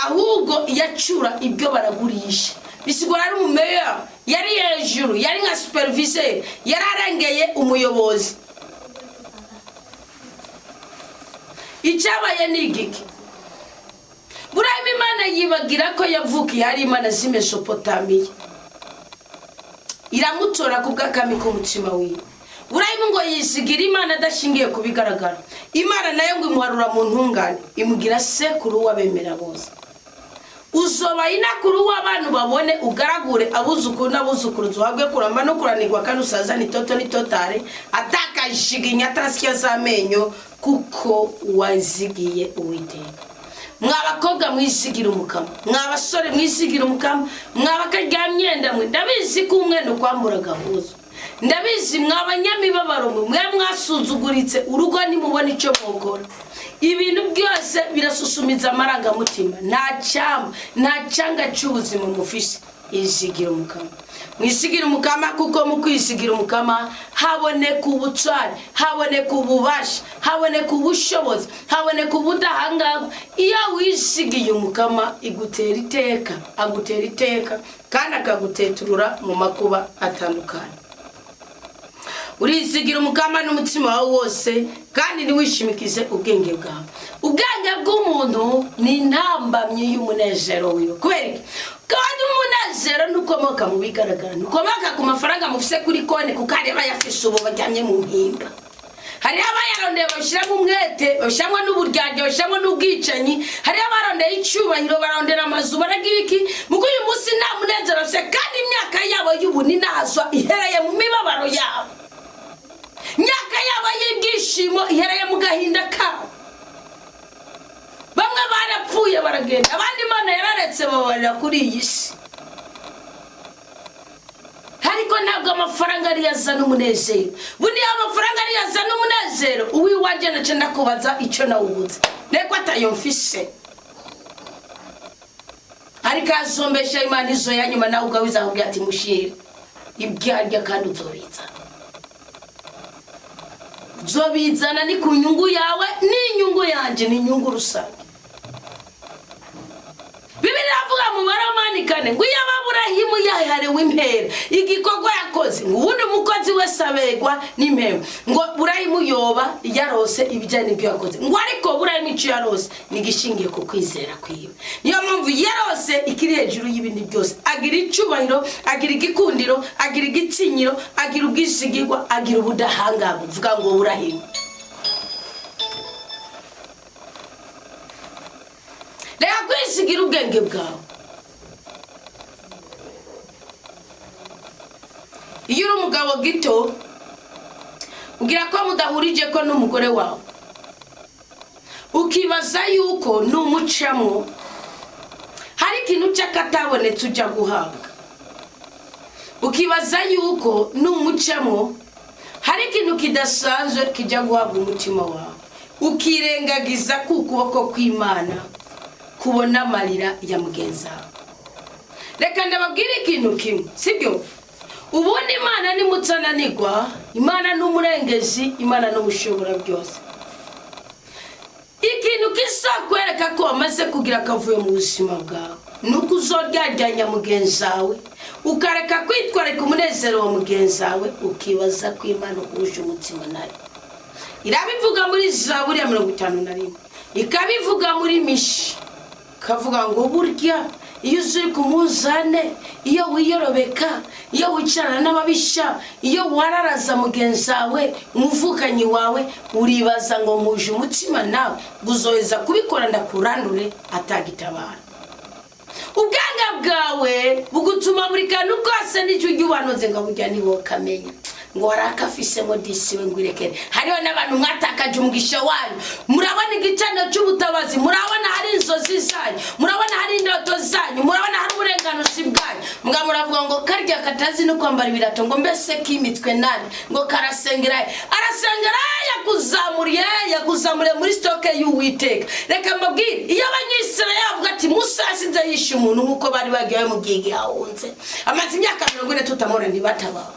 ahubwo yacura ibyo baragurisha. Bisigura ari umumeya, yari hejuru, yari nka supervisor, yararengeye umuyobozi. Icyabaye ni igiki? Burayimu Imana yibagira ko yavukiye hari Imana z'i Mesopotamiya, iramutora ku bw'akami k'umutima wiwe. Burayimu ngo yizigira Imana adashingiye kubigaragara. Imana nayo ngo imuharura mu ntungane, imugira sekuru w'abemera bose. Uzoba inakuru w'abantu babone ugaragure abuzukuru n'abuzukuruza wabwe kuramba no kuranirwa kandi usaza nitoto nitotare atakashiginya atasya z'amenyo kuko wazigiye Uwiteka. Mwabakobwa mwizigira umukama, mwabasore mwizigira umukama, mwabakaryamyenda mwe ndabizi ko umwene ukwambura gahuzo. Ndabizi mwabanyamibabaro mwe mwasuzuguritse urugo nimubona icyo mukora. Ibintu byose birasusumiza amarangamutima, nta cyanga cy'ubuzima mufise. Izigira umukama, mwisigira umukama kuko mu kwisigira umukama haboneka ubutwari, haboneka ububasha, haboneka ubushobozi, haboneka ubudahangarwa. Iyo wisigiye umukama agutera iteka kandi akaguteturura mu makuba atandukanye. Urizigira umukama n'umutima wawe wose kandi ntiwishimikize ubwenge bwawe. Ubwenge bw'umuntu ni intambamyi y'umunezero wiwe. Kubera kandi umunezero nukomoka mu bigaragara, nukomoka ku mafaranga mufise kuri konti kuko areba yafise ubu bajyamye mu mpinga. Hari abayarondeye bashyiramo umwete, bashyiramo n'uburyarya, bashyiramo n'ubwicanyi. Hari abarondeye icyubahiro, barondera amazu, baragira iki? Muko uyu munsi nta munezero afise kandi imyaka yabo y'ubu ninazwa ihereye mu mibabaro yabo. Myaka yabo y'ibyishimo ihereye mu gahinda kabo. Bamwe barapfuye baragenda, abandi Imana yararetse babarira kuri iyi si. Ariko ntabwo amafaranga ari yazana umunezero. Bundi amafaranga ari yazana umunezero, uwiwaje nace ndakubaza icyo nawubuze. Reko atayo mfise. Ariko azombesha Imana izo yanyuma nawe ugawiza ahubwo ati mushire. Ibyarya kandi uzobiza. Zobizana ni ku nyungu yawe n'inyungu yanje n'inyungu rusange. Bibiri avuga mu Baromani 4 ngo iyo Aburahamu yaharewe impera igikorwa yakoze ngo ubundi umukozi wese abegwa n'impera ngo Aburahamu yoba yarose ibijyanye n'ibyo yakoze ngo ariko Aburahamu icyo yarose ni gishingiye ku kwizera kwiwe. Niyo mpamvu yarose ikiri hejuru y'ibindi byose, agira icyubahiro, agira igikundiro, agira igitinyiro, agira ubwizigirwa, agira ubudahangarwa. Vuga ngo Aburahamu reka kwisigira ubwenge bwawe. Iyo uri umugabo gito ugira ko mudahurije ko n'umugore wawe, ukibaza yuko n'umucamo hari ikintu cy'akatabonetse ujya guhabwa, ukibaza yuko n'umucamo hari ikintu kidasanzwe kijya guhabwa umutima wawe, ukirengagiza ku kuboko kw'Imana kubona amarira ya mugenzi wawe. Reka ndababwire ikintu kimwe, sibyo? Ubundi Imana ni mutananirwa, Imana n'umurengezi, Imana n'umushobora byose. Ikintu kisakwereka ko amaze kugira akavuyo mu buzima bwawe nuko uzoryajyanya mugenzi wawe, ukareka kwitwareka umunezero wa mugenzi wawe, ukibaza ko Imana uhuje umutima nayo. Irabivuga muri Zaburi ya 51, ikabivuga muri Mishi, kavuga ngo burya iyo uzuye ku muzane iyo wiyorobeka, iyo wicarana n'ababisha, iyo wararaza mugenzi wawe, umuvukanyi wawe, uribaza ngo muje umutima nawe guzoheza kubikora ndakurandure atagitabara. Ubwanga bwawe bugutuma buri kantu kose n'icyo ujya ubanoze ngo burya niwo kamenya ngo warakafise modisi we ngwirekere. Hariho n'abantu mwatakaje umugisha wanyu, murabona igicano cy'ubutabazi, murabona hari inzozi zanyu, murabona hari indoto zanyu, murabona hari uburenganuzi bwanyu, mga muravuga ngo karya katazi no kwambara ibirato ngo mbese kimitwe nani ngo karasengera arasengera yakuzamuriye muri stoke y'Uwiteka. Reka mbabwire, iyo abanyisirayeli bavuga ati Musa yasize yishe umuntu nkuko bari bagiye mu gigi hahunze amaze imyaka 40 tutamora ntibatabaho.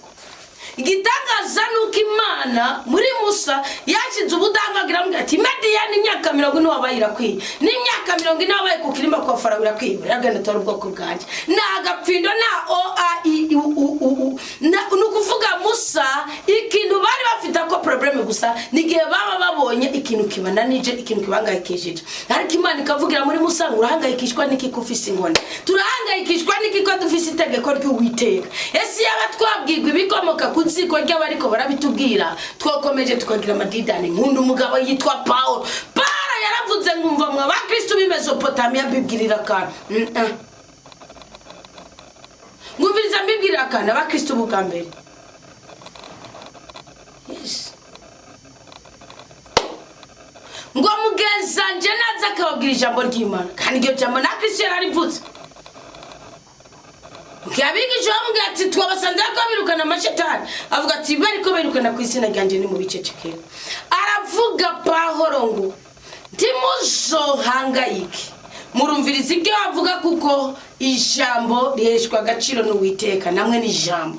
Igitangaza nuko Imana muri Musa yashize ubudangagira mbwa ati Madiyani imyaka 40 wabayirakwiye n'imyaka 40 wabaye ku kirimba kwa Farawo irakwiye yagenda tora ubwoko bwanje nagapfindo na nukuvuga Musa ikintu bari bafite ko problem gusa nigihe baba babonye ikintu kibananije, ikintu kibangayikishije, ariko Imana ikavugira muri Musa ngo urahangayikishwa niki kufise ingone, turahangayikishwa niki ko dufise itegeko ry'Uwiteka. Ese yaba twabwirwa ibikomoka kuziko ry'abariko barabitubwira twakomeje tukagira amadidane. Nkunda umugabo yitwa Paulo yaravuze ngumva mwa bakristo b'Mesopotamia bibwirira kana ngumviriza bibwirira kana bakristo bugambere. Yes, ngo mugenza nje naza akababwira ijambo ry'Imana kandi iryo jambo na Kristo yararivuze. Ukiyabigije bamubwira ati twabasanze ko birukana amashetani, avuga ati bariko birukana ku izina ryanje ni mu bicecekera. Aravuga Pawulo ngo ntimuzohangayike murumviriza ibyo avuga kuko ijambo riheshwa agaciro n'Uwiteka namwe n'ijambo.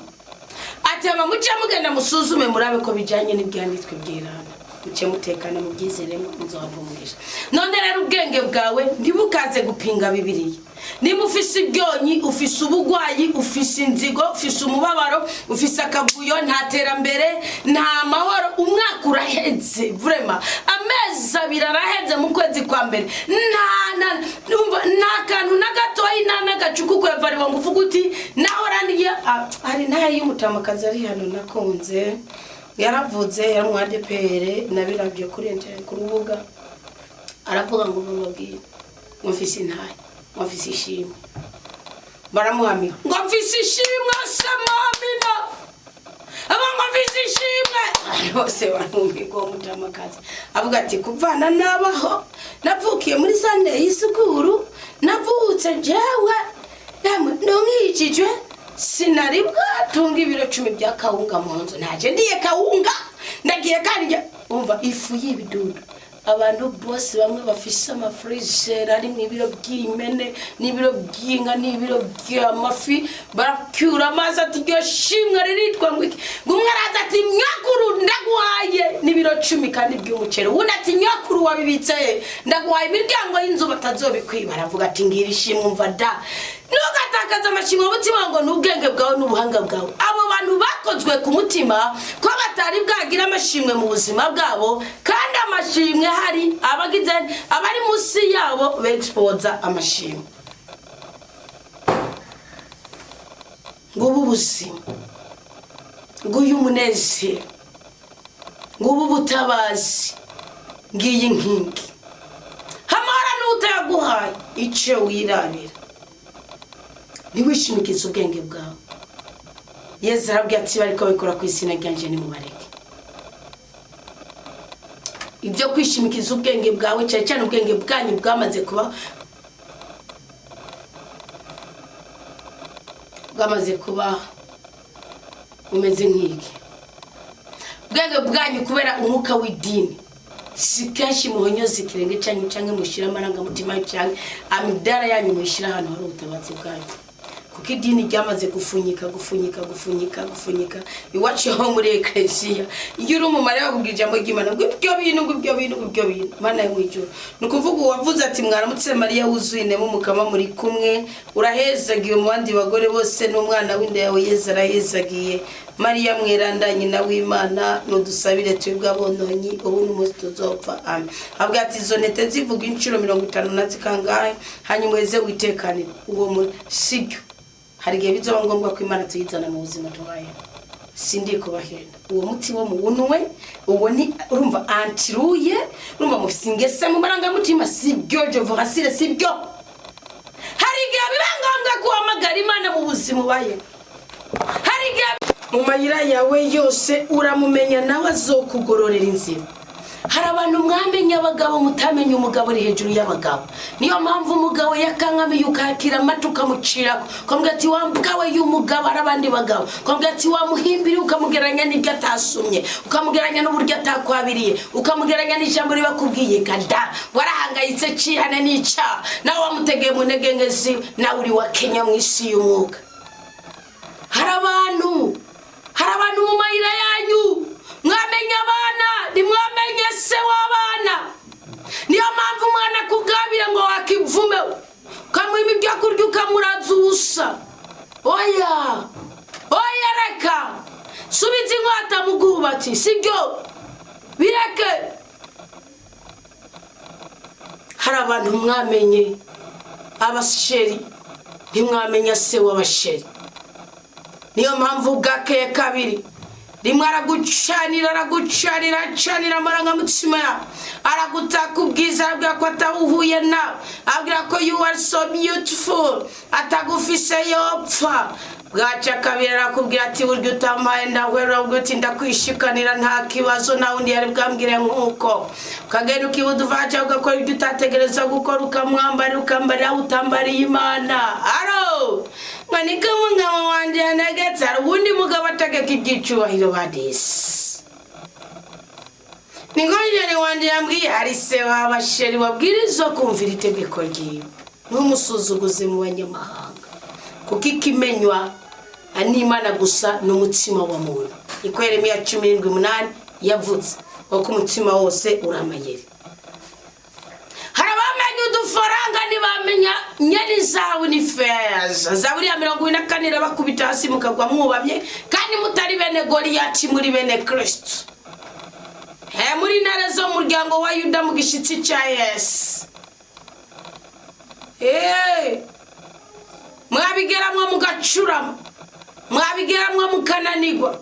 Ati muce mugenda musuzume murabe ko bijanye n'ibyanditswe by'Imana, muce mutekana mu byizere muzohavumugisha. None rero ubwenge bwawe ndibukaze gupinga Bibiliya. Niba ufise ibyonyi, ufise ubugwayi, ufise inzigo, ufise umubabaro, ufise akavuyo, nta terambere, nta mahoro, umwaka uraheze vrema, amezi 2 araheze mu kwezi kwa mbere, nta kantu na gatoyi n'agacuku kwevariwa ngo uvuga uti nahoraniye. Hari nayo y'umutamakazi ari hano nakunze yaravuze yaramwade pere nabiravye kuri internet ku rubuga, aravuga ngo mubabwire mufise intaye mufise ishimwe, baramuhamira ngo mfise ishimwe samamina aba mufise ishimwe bose barumviko umutamakazi avuga ati kuvana nabaho navukiye muri Sunday y'isukuru navutse jewe namwe nongijijwe sinaribwa tunga ibiro 10 bya kawunga mu nzu naje ndiye kawunga ndagiye kandi umva ifu y'ibidudu. Abantu bose bamwe bafise amafreezer ari mu ibiro by'imene n'ibiro by'inga n'ibiro by'amafi barakyura amazi ati ryo shimwe riritwa ngo iki ngumwe araza ati nyakuru ndagwaye n'ibiro 10 kandi by'umuceri wundi ati nyakuru wabibitse ndagwaye imiryango y'inzu batazobikwiba. Aravuga ati ngira ishimwe umva da nugatakaza amashimwe mutima ngo n'ubwenge bwawe n'ubuhanga bwawe. Abo bantu bakozwe ku mutima ko batari bwagira amashimwe mu buzima bwabo, kandi amashimwe hari abagize abari musi yabo bexposa amashimwe. Ngubu ubuzima, nguyu umunezero, ngubu ubutabazi, ngiyi nkingi hamara n'utayaguhaye icyo wirabira niwishimikiza ubwenge bwawe. Yesu arabwira ati bariko bikora ku izina ryanje ni mubareke. Ibyo kwishimikiza ubwenge bwawe cyane cyane ubwenge bwanyu bwamaze kuba umeze nk'iki. Ubwenge bwanyu kubera umwuka w'idini sikashi muhonyoza ikirenge canke mushira amaranga mutima cyane amidara yanyu mushira hano hari ubutabazi bwanyu, kuko idini ryamaze gufunyika iwacu ho muri eklesiya. Iyo uri umumare bakubwira ijambo ry'Imana ngo ibyo bintu Mana y'ijuru nukuvuga uwavuze ati mwaramutse Mariya wuzuye inema umukama muri kumwe urahezagiye mu bandi bagore bose n'umwana w'inda yawe Yesu arahezagiye. Mariya mweranda nyina w'Imana nudusabire twebwe abononyi ubu n'umunsi tuzopfa amen. Abwira ati izo ntete zivuga incuro 50 na zikangahe hanyuma weze witekanira uwo muri sibyo hari gihe bizoba ngombwa ko Imana tuyizana mu buzima tubaye. Sindi kubahenda uwo muti wo muunwe uwo ni urumva antiruye urumva musingese mu maranga mutima sibyo je vous rassure sibyo. Hari gihe bibangombwa ko amagara Imana mu buzima ubaye. Hari gihe mu mayira yawe yose uramumenya nawe azokugororera inzira. Hari abantu mwamenya abagabo mutamenya umugabo ari hejuru y'abagabo. Niyo mpamvu umugabo yakankame yukakira amatuka mucira kombwa ati wambukawe y'umugabo arabandi bagabo kombwa ati wamuhimbiri ukamugeranya n'ibyo atasumye ukamugeranya n'uburyo atakwabiriye ukamugeranya n'ijambo ribakubwiye kada warahangayitse cihane nica nawe wamutegeye mu ntege ngezi nawe uri wa Kenya mu isi y'umwuka. Hari abantu mu mayira yanyu mwamenya abana nimwamenye se w'abana. Niyo mpamvu umwana kugabira ngo wakivume ukamuha ibyo kurya ukamuraza ubusa. Oya reka subiza inkota mu bwubatsi sibyo bireke. Hari abantu mwamenye abasheri ntimwamenya se w'abasheri. Niyo mpamvu gake kabiri rimwe aragucanira amarangamutima yawe aragutaka ubwiza abwira ko atawuhuye nawe abwira ko you are so beautiful atagufise yopfa. Bwaca kabiri arakubwira ati buryo utamaye ndahwera ubwo ati ndakwishikanira nta kibazo nawe undi yari bwambwire nk'uko ukagenda ukibuda uvaca ugakora ibyo utategereza gukora ukambarira utambariye Imana. Aro manika mungabo wanje anagetse ubundi mugabo ategeka ibyicubahiro badisi. Ningojere wanje yambwiye ari se w'abasheri wabwirizwa kumvira itegeko ryiwe n'umusuzuguze mu banyamahanga kuko ikimenywa n'Imana gusa n'umutima wa muntu. Iko Yeremiya 17:8 yavutse ko umutima wose uramayeri. Harabamenye udufaranga nibamenya nyeri zawe ni feza. Zaburi ya 24 bakubita hasi mukagwa mwubamye kandi mutari bene Goliati muri bene Kristo. Muri ntare zo muryango wa Yuda mu gishitsi cya Yesu. Mwabigeramwe mugacurama mwabigeramwe mukananigwa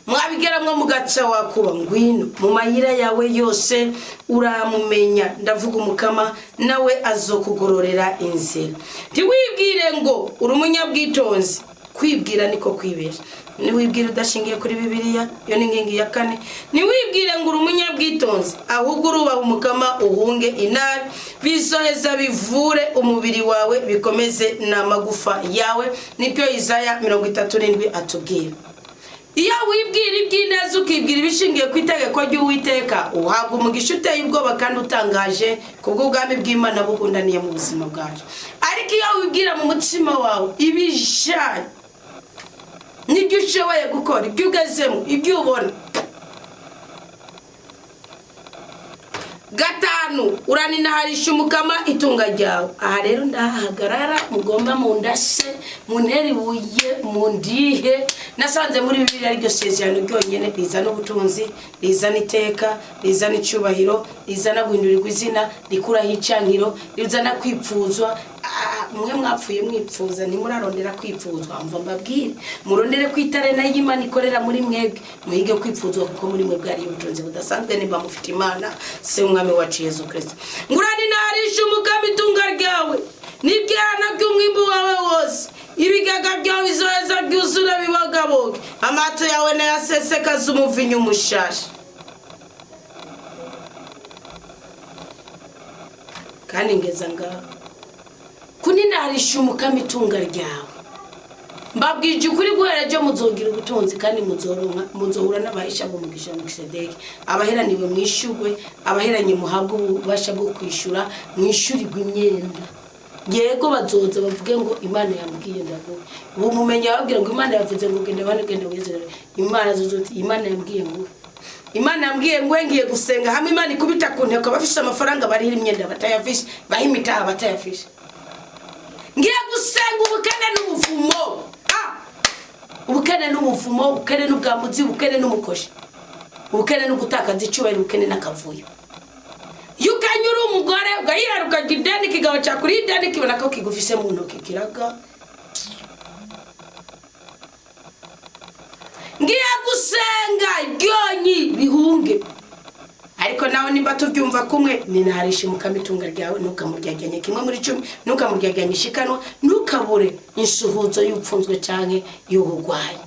mwabigeramwe mugaca wakuba ngwino mu mayira yawe yose uramumenya ndavuga umukama nawe azokugororera inzira. Ntiwibwire ngo uri umunyabwitonzi kwibwira niko kwibesha. Niwibwire udashingiye kuri Bibiliya yo n'ingingi ya 4 niwibwire ngo uri umunyabwitonzi ahubwo urubaha umukama uhunge inabi bizoheza bivure umubiri wawe bikomeze n'amagufa yawe. Nibyo Isaya 37 atubwira. Iyo wibwira iby'ineza ukibwira ibishingiye ku itegeko ry'Uwiteka uhabwa umugisha uteye ubwoba kandi utangaje kubwo ubwami bw'Imana bugundaniye mu buzima bwacu. Ariko iyo wibwira mu mutima wawe ibijanye nibyo ushoboye gukora ibyo ugezemo ibyo ubona. 5 uraninaharisha umukama itunga ryawe. Aha rero ndahagarara mugomba mundase munteri buye mundihe. Nasanze muri Bibiliya ryo sezerano ryonyene rizana ubutunzi rizana iteka rizana icubahiro rizana guhindurirwa izina rikuraho icankiro rizana kwipfuzwa. Mwe mwapfuye mwipfuza ntimurarondera kwipfuzwa mva mbabwire murondere kwitare na y'Imana ikorera muri mwebwe muhige kwipfuzwa kuko muri mwebwe ari ubutunzi budasanzwe niba mufite Imana se umwami wacu Yesu Kristo. Nguraninaharisha umukama itunga ryawe n'ibyana by'umwimbu wawe wose ibigaga byawe bizoheza byuzura bibagaboge amato yawe nayasesekaza umuvinyu mushasha. Kandi ngeza ngaho kuninaharisha umukama itunga ryawe mbabwije ukuri guhereje muzogira ubutunzi kandi muzohura n'abahisha bo mugisha Melkisedeki abaheraniwe mwishugwe abaheranye muhabwa ububasha bwo kwishura mwishurirwa imyenda. Yego bazoza bavuge ngo Imana yambwiye ndavuga ubu mumenya babwira ngo Imana yavuze ngo genda wizere Imana zozoti Imana yambwiye ngo Imana yambwiye ngo ngiye gusenga hamwe Imana ikubita ku nteko bafisha amafaranga barihira imyenda batayafisha bahimita batayafisha. Ngiye gusenga ubukene n'ubuvumo. Ubukene n'umuvumo ubukene n'ubwambuzi ubukene n'umukoshi ubukene n'ugutakaza icubahiro ubukene n'akavuyo. Yukanyura umugore ugahiraruka gideni kigawa cya kuri ideni kibona ko kigufise mu ntoki kiraga ngiye gusenga ibyonyi bihunge. Ariko nawe nimba tubyumva kumwe ninaharisha mukamitunga ryawe ntukamuryaganye kimwe muri 10 ntukamuryaganye shikanwa ntukabure insuhuzo y'upfunzwe canke y'ubugwayi.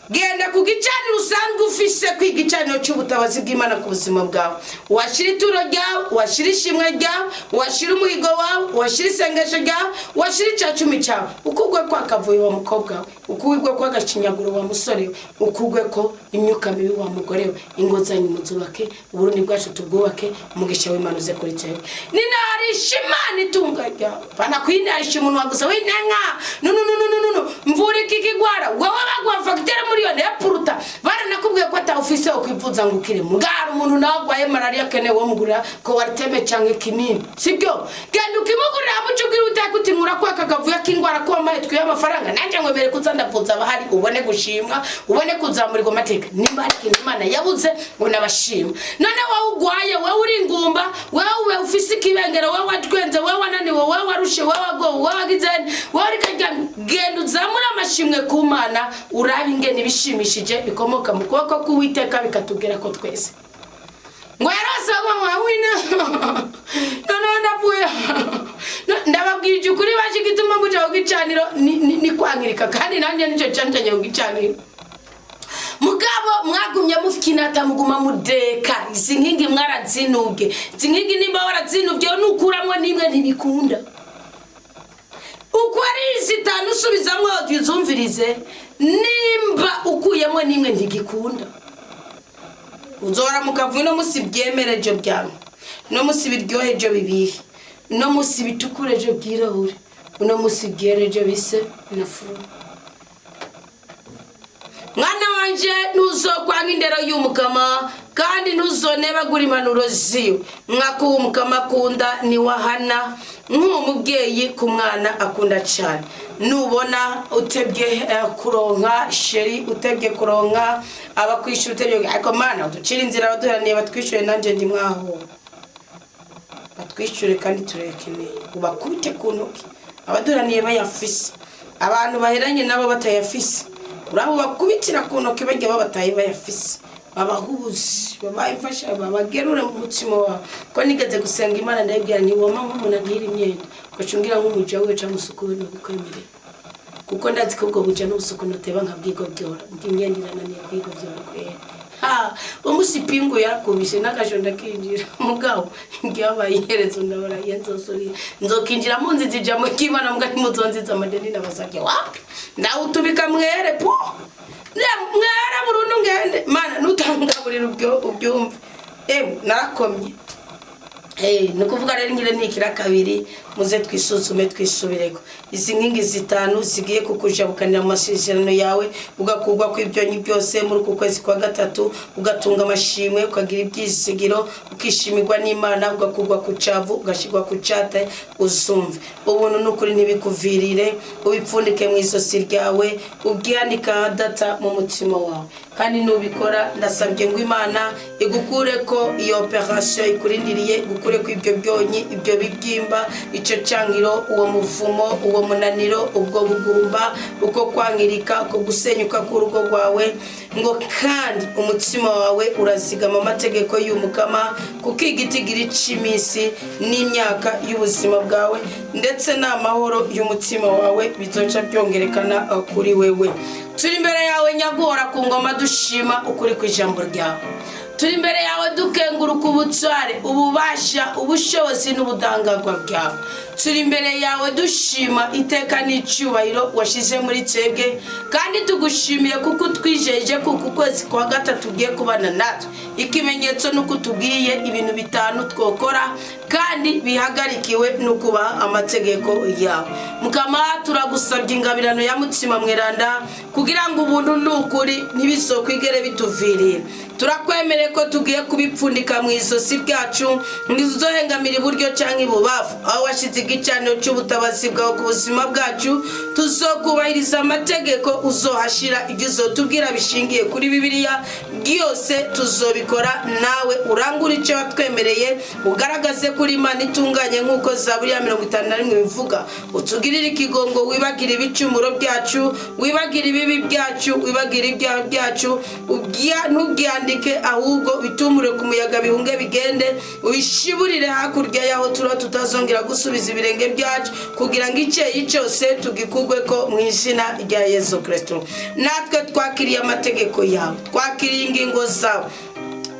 Genda ku gicaniro usanzwe ufise kwigicaniro cy'ubutabazi bw'Imana ku buzima bwawe. Washira ituro ryawe, washira ishimwe ryawe, washira umuhigo wawe, washira isengesho ryawe, washira icacumi cyawe. Ukugwe kwa kavuye wa mukobwa we, ukugwe kwa gacinyaguro wa musore we, ukugwe ko imyuka mibi wa mugore we, ingozanyi muzubake, uburundi bwacu tubwubake, umugisha w'Imana uze kuri tewe. Ninaharisha Imana itunga ryawe. Bana kwinarisha umuntu wagusa winenga. No mvura ikigwara, wowe bagwa fagitera miliyoni ya puruta baranakubwiye ko atawufise okwivuza ngo ukire mugara umuntu nagwaye malaria kene wo mugura ko wariteme canke kinini sibyo genda ukimugurira amucugira utakuti kwa kakavuya kingwara ko amaye twiye amafaranga nanje ngo mbere kuza ndavuza abahari ubone gushimwa ubone kuzamurirwa amateka nimba ari kintu Imana yabuze ngo nabashima none wowe ugwaye wowe uri ingumba wowe ufise ikibengero wowe watwenze wowe wananiwe wowe warushe wowe wago wowe wagizeni wowe genda uzamura amashimwe ku Mana urabe ingene bishimishije bikomoka mu kuboko k'Uwiteka bikatugera ko twese ngo yarasaba mwawina none ndavuye ndababwije ukuri bashigituma muja ugicaniro ni kwangirika kandi nanje nico cyanjanye ugicaniro mugabo mwagumye mufikinata muguma mudeka izi nkingi mwarazinuge izi nkingi nimba warazinuvye nukuramwe nimwe ntibikunda ukwari zitanu subizamwe oduzumvirize nimba ukuyemwe nimwe ntigikunda uzora mukavuye no musibyemereje byanyu no musibiryoheje bibihe no musibitukureje bwirahure no musibyereje bise nafuru mwana wanje nuzokwanga indero y'umukama kandi ntuzoneba gura impanuro ziwe mwako umukama akunda ni wahana nk'umubyeyi ku mwana akunda cyane nubona utebye kuronka sheri utebye kuronka abakwishura utebye ariko mana ducira inzira abaduhaniye batwishure nanje ndi mwaho batwishure kandi turekene ubakubite kuntoki abaduhaniye bayafise abantu baheranye nabo batayafise urabo bakubitira kuntoki bajye babataye bayafise abahubuzi babayifasha babagerura mu mutima wa ko nigeze gusenga Imana ndabwira ni woma nk'umuntu agira imyenda gacungira nk'umuja we ca musukuru no bikwemere kuko ndazi ko ubwo buja no busukuru teba nkabwigo byora imyendirana ni bwigo byora kwera umusipingu yarakubise n'akajonda kinjira mugabo ngiyabayiherezo ndabara yenzosori nzokinjira mu nzizi jamo k'Imana mbwa nimuzonziza amadeni nabasake wapi ndawutubika mwere po mwara burundu ngende Mana nutangaburira ubyumve narakomye nukuvuga rero ngire nikira kabiri muze twisuzume twisubireko izi nkingi zitanu zigiye kukujabukanira mu masezerano yawe ugakugwa kw'ibyonyi byose muri ku kwezi kwa gatatu ugatunga amashimwe ukagira ibyizigiro ukishimirwa n'Imana ugakugwa ku cavu ugashigwa ku cate uzumve ubuntu n'ukuri nibikuvirire ubipfundike mu isosi ryawe ubwiyandika data mu mutima wawe kandi nubikora ndasabye ngo Imana igukure ko iyo operation ikurindiriye gukure ko ibyo byonyi ibyo bibyimba ico cangiro uwo muvumo uwo munaniro ubwo bugumba uko kwangirika uko gusenyuka ku rugo rwawe ngo kandi umutima wawe urazigama amategeko y'umukama kuko igitigira icimisi n'imyaka y'ubuzima bwawe ndetse n'amahoro y'umutima wawe bizoca byongerekana kuri wewe turi imbere yawe nyagora ku ngoma dushima ukuri ku ijambo ryawe turi imbere yawe dukenguruka ubutware ububasha ubushobozi n'ubudangagwa bwawe turi imbere yawe dushima iteka n'icyubahiro washize muri twebwe kandi tugushimiye kuko twijeje kuko kwezi kwa gatatu ugiye kubana natwe ikimenyetso nuko tubwiye ibintu bitanu twokora kandi bihagarikiwe no kubaha amategeko yawe mukama turagusabye ingabirano ya mutima mweranda kugira ngo ubuntu n'ukuri ntibizokwigere bituvirira turakwemere ko tugiye kubipfundika mu isosi ryacu ngizohengamira iburyo canke ibubafu aho washize igicaniro cy'ubutabazi bwawe ku buzima bwacu tuzokubahiriza amategeko uzohashira ibyo uzotubwira bishingiye kuri Bibiliya byose tuzobikora, nawe urangura icyo watwemereye, ugaragaze kuri Imana itunganye nk'uko Zaburi ya 51 bivuga. Utugirire ikigongo, wibagire ibicumuro byacu, wibagire ibibi byacu, wibagire ibyaha byacu, ntubyandike ahubwo bitumure ku muyaga bihunge bigende, ubishiburire hakurya yaho tutazongera gusubiza ibirenge byacu, kugira ngo icyeyi cyose tugikugwe ko mu izina rya Yesu Kristo. Natwe twakiriye amategeko yawe, twakiriye ingingo zawe,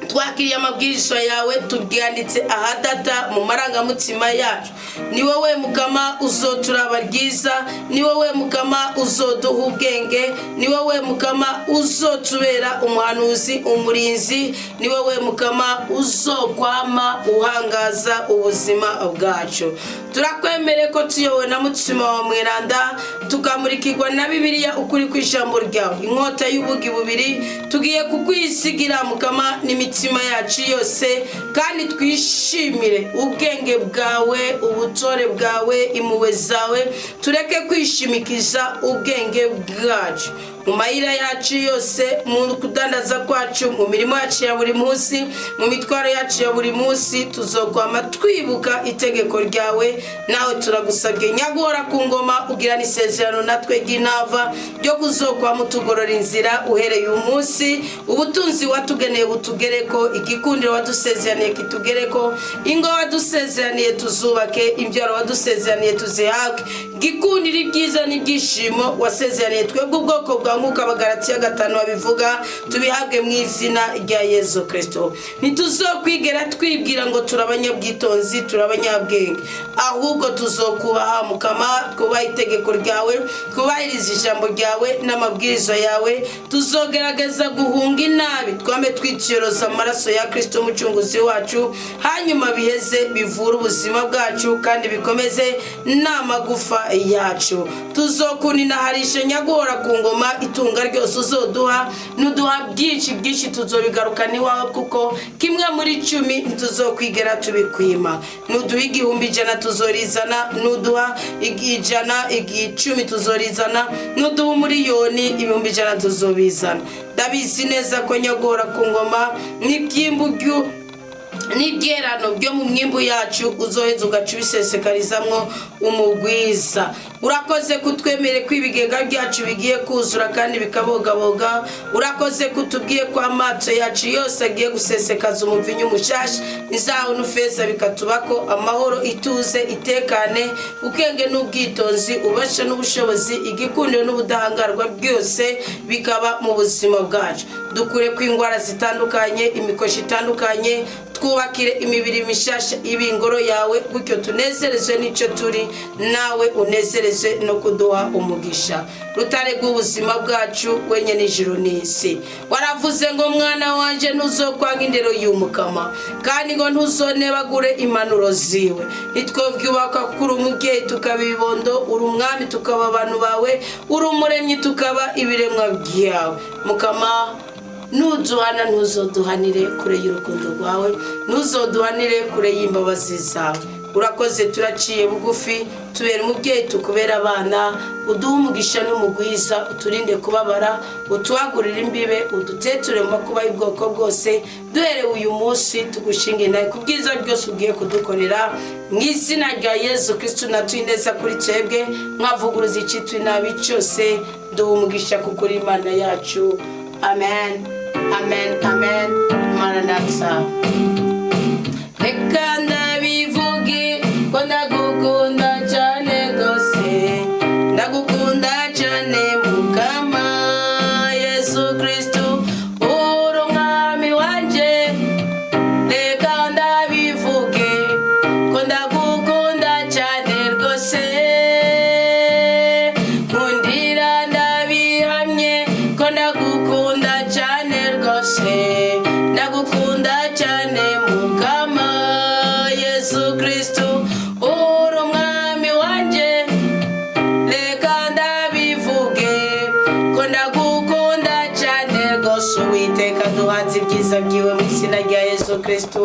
twakiriye amabwiriza yawe, tubyanditse ahadata mu marangamutima yacu. Ni wowe Mukama uzoturaba ryiza, ni wowe Mukama uzoduha ubwenge, ni wowe Mukama uzotubera umuhanuzi, umurinzi, ni wowe Mukama uzokwama uhangaza ubuzima bwacu. Turakwemere ko tuyowe na mutima wa mweranda, tukamurikirwa na Bibiliya ukuri kw'ijambo ryawe, inkota y'ubugi bubiri, tugiye kukwisigira Mukama n'imitima yacu yose, kandi twishimire ubwenge bwawe, ubutore bwawe, impuhwe zawe. Tureke kwishimikiza ubwenge bwacu mu mayira yacu yose, mu kudandaza kwacu, mu mirimo yacu ya buri munsi, mu mitwaro yacu ya buri munsi, tuzokwama twibuka itegeko ryawe. Nawe turagusabye nyagora ku ngoma, ugirana isezerano natwe ry'inava ryo kuzokwama tugorora inzira uhereye umunsi. Ubutunzi watugeneye butugereko, igikundiro wadusezeraniye kitugereko, ingo wadusezeraniye tuzubake, imbyaro wadusezeraniye tuzihabwe, igikundiro ibyiza n'ibyishimo wasezeraniye twebwe ubwoko bwa nk'uko Abagalatiya 5 babivuga, tubihabwe mu izina rya Yesu Kristo. Ntituzokwigera twibwira ngo turabanyabwitonzi, turabanyabwenge, ahubwo tuzokubaha Mukama, twubaha itegeko ryawe, twubahiriza ijambo ryawe n'amabwiriza yawe. Tuzogerageza guhunga inabi, twame twitiyoroza amaraso ya Kristo umucunguzi wacu, hanyuma biheze bivura ubuzima bwacu kandi bikomeze n'amagufa yacu. Tuzokuninaharisha nyagora ku ngoma, itunga ryose uzoduha, nuduha byinshi tuzobigarukana iwawe, kuko kimwe muri 10 ntituzokwigera tubikwima. Nuduha 100 tuzorizana, nuduha 110 tuzorizana, nuduha 1,100,000 tuzobizana. Ndabizi neza ko nyagora ku ngoma n'ibyimburyo n'ibyerano byo mu mwimbu yacu uzoheza ugacubisesekarizamwo umugwiza. Urakoze kutwemere kw'ibigega byacu bigiye kuzura kandi bikabogaboga. Urakoze kutubwiye ko amato yacu yose agiye gusesekaza umuvinyu mushasha, izaho n'ufeza bikatubako amahoro, ituze, itekane, ubwenge n'ubwitonzi, ubasha n'ubushobozi, igikundiro n'ubudahangarwa byose bikaba mu buzima bwacu. Dukure kw'ingwara zitandukanye, imikoshi itandukanye, twubakire imibiri mishasha ibingoro yawe, gutyo tunezerezwe n'icyo turi, nawe unezerezwe no kuduha umugisha. Rutare rw'ubuzima bwacu, wenye n'ijuru n'isi. Waravuze ngo mwana wanje ntuzokwanga indero y'Umukama, kandi ngo ntuzonebagure impanuro ziwe. Nitwovyubaka kuri umubyeyi tukabibondo, uri umwami tukaba abantu bawe, uri umuremyi tukaba ibiremwa byawe. Mukama, nuduhana ntuzoduhanire kure y'urukundo rwawe, ntuzoduhanire kure y'imbabazi zawe. Urakoze, turaciye bugufi, tubera umubyeyi, tukubera abana, uduha umugisha n'umugwiza, uturinde kubabara, utuhagurire imbibe, uduteture mu makuba y'ubwoko bwose. Duherewe uyu munsi tugushinge nawe ku byiza byose ugiye kudukorera, mu izina rya Yesu Kristo. Natwineza kuri twebwe, mwavuguruza icitwa inabi cyose, duha umugisha kuko uri Imana yacu. Amen, amen, amen. Maranatha. Reka ndabivuge ko ndagukunda cyane rwose, ndagukunda cyane Mukama Yesu Kristo, uri umwami wanje. Reka ndabivuge ko ndagukunda cyane rwose, nkundira ndabihamye ko ndagukunda cyane rwose, ndagukunda cyane Mukama Yesu Kristo, uri umwami wanje. Reka ndabivuge ko ndagukunda cyane rwose, Uwiteka duhanze ibyiza byiwe mu izina rya Yesu Kristo.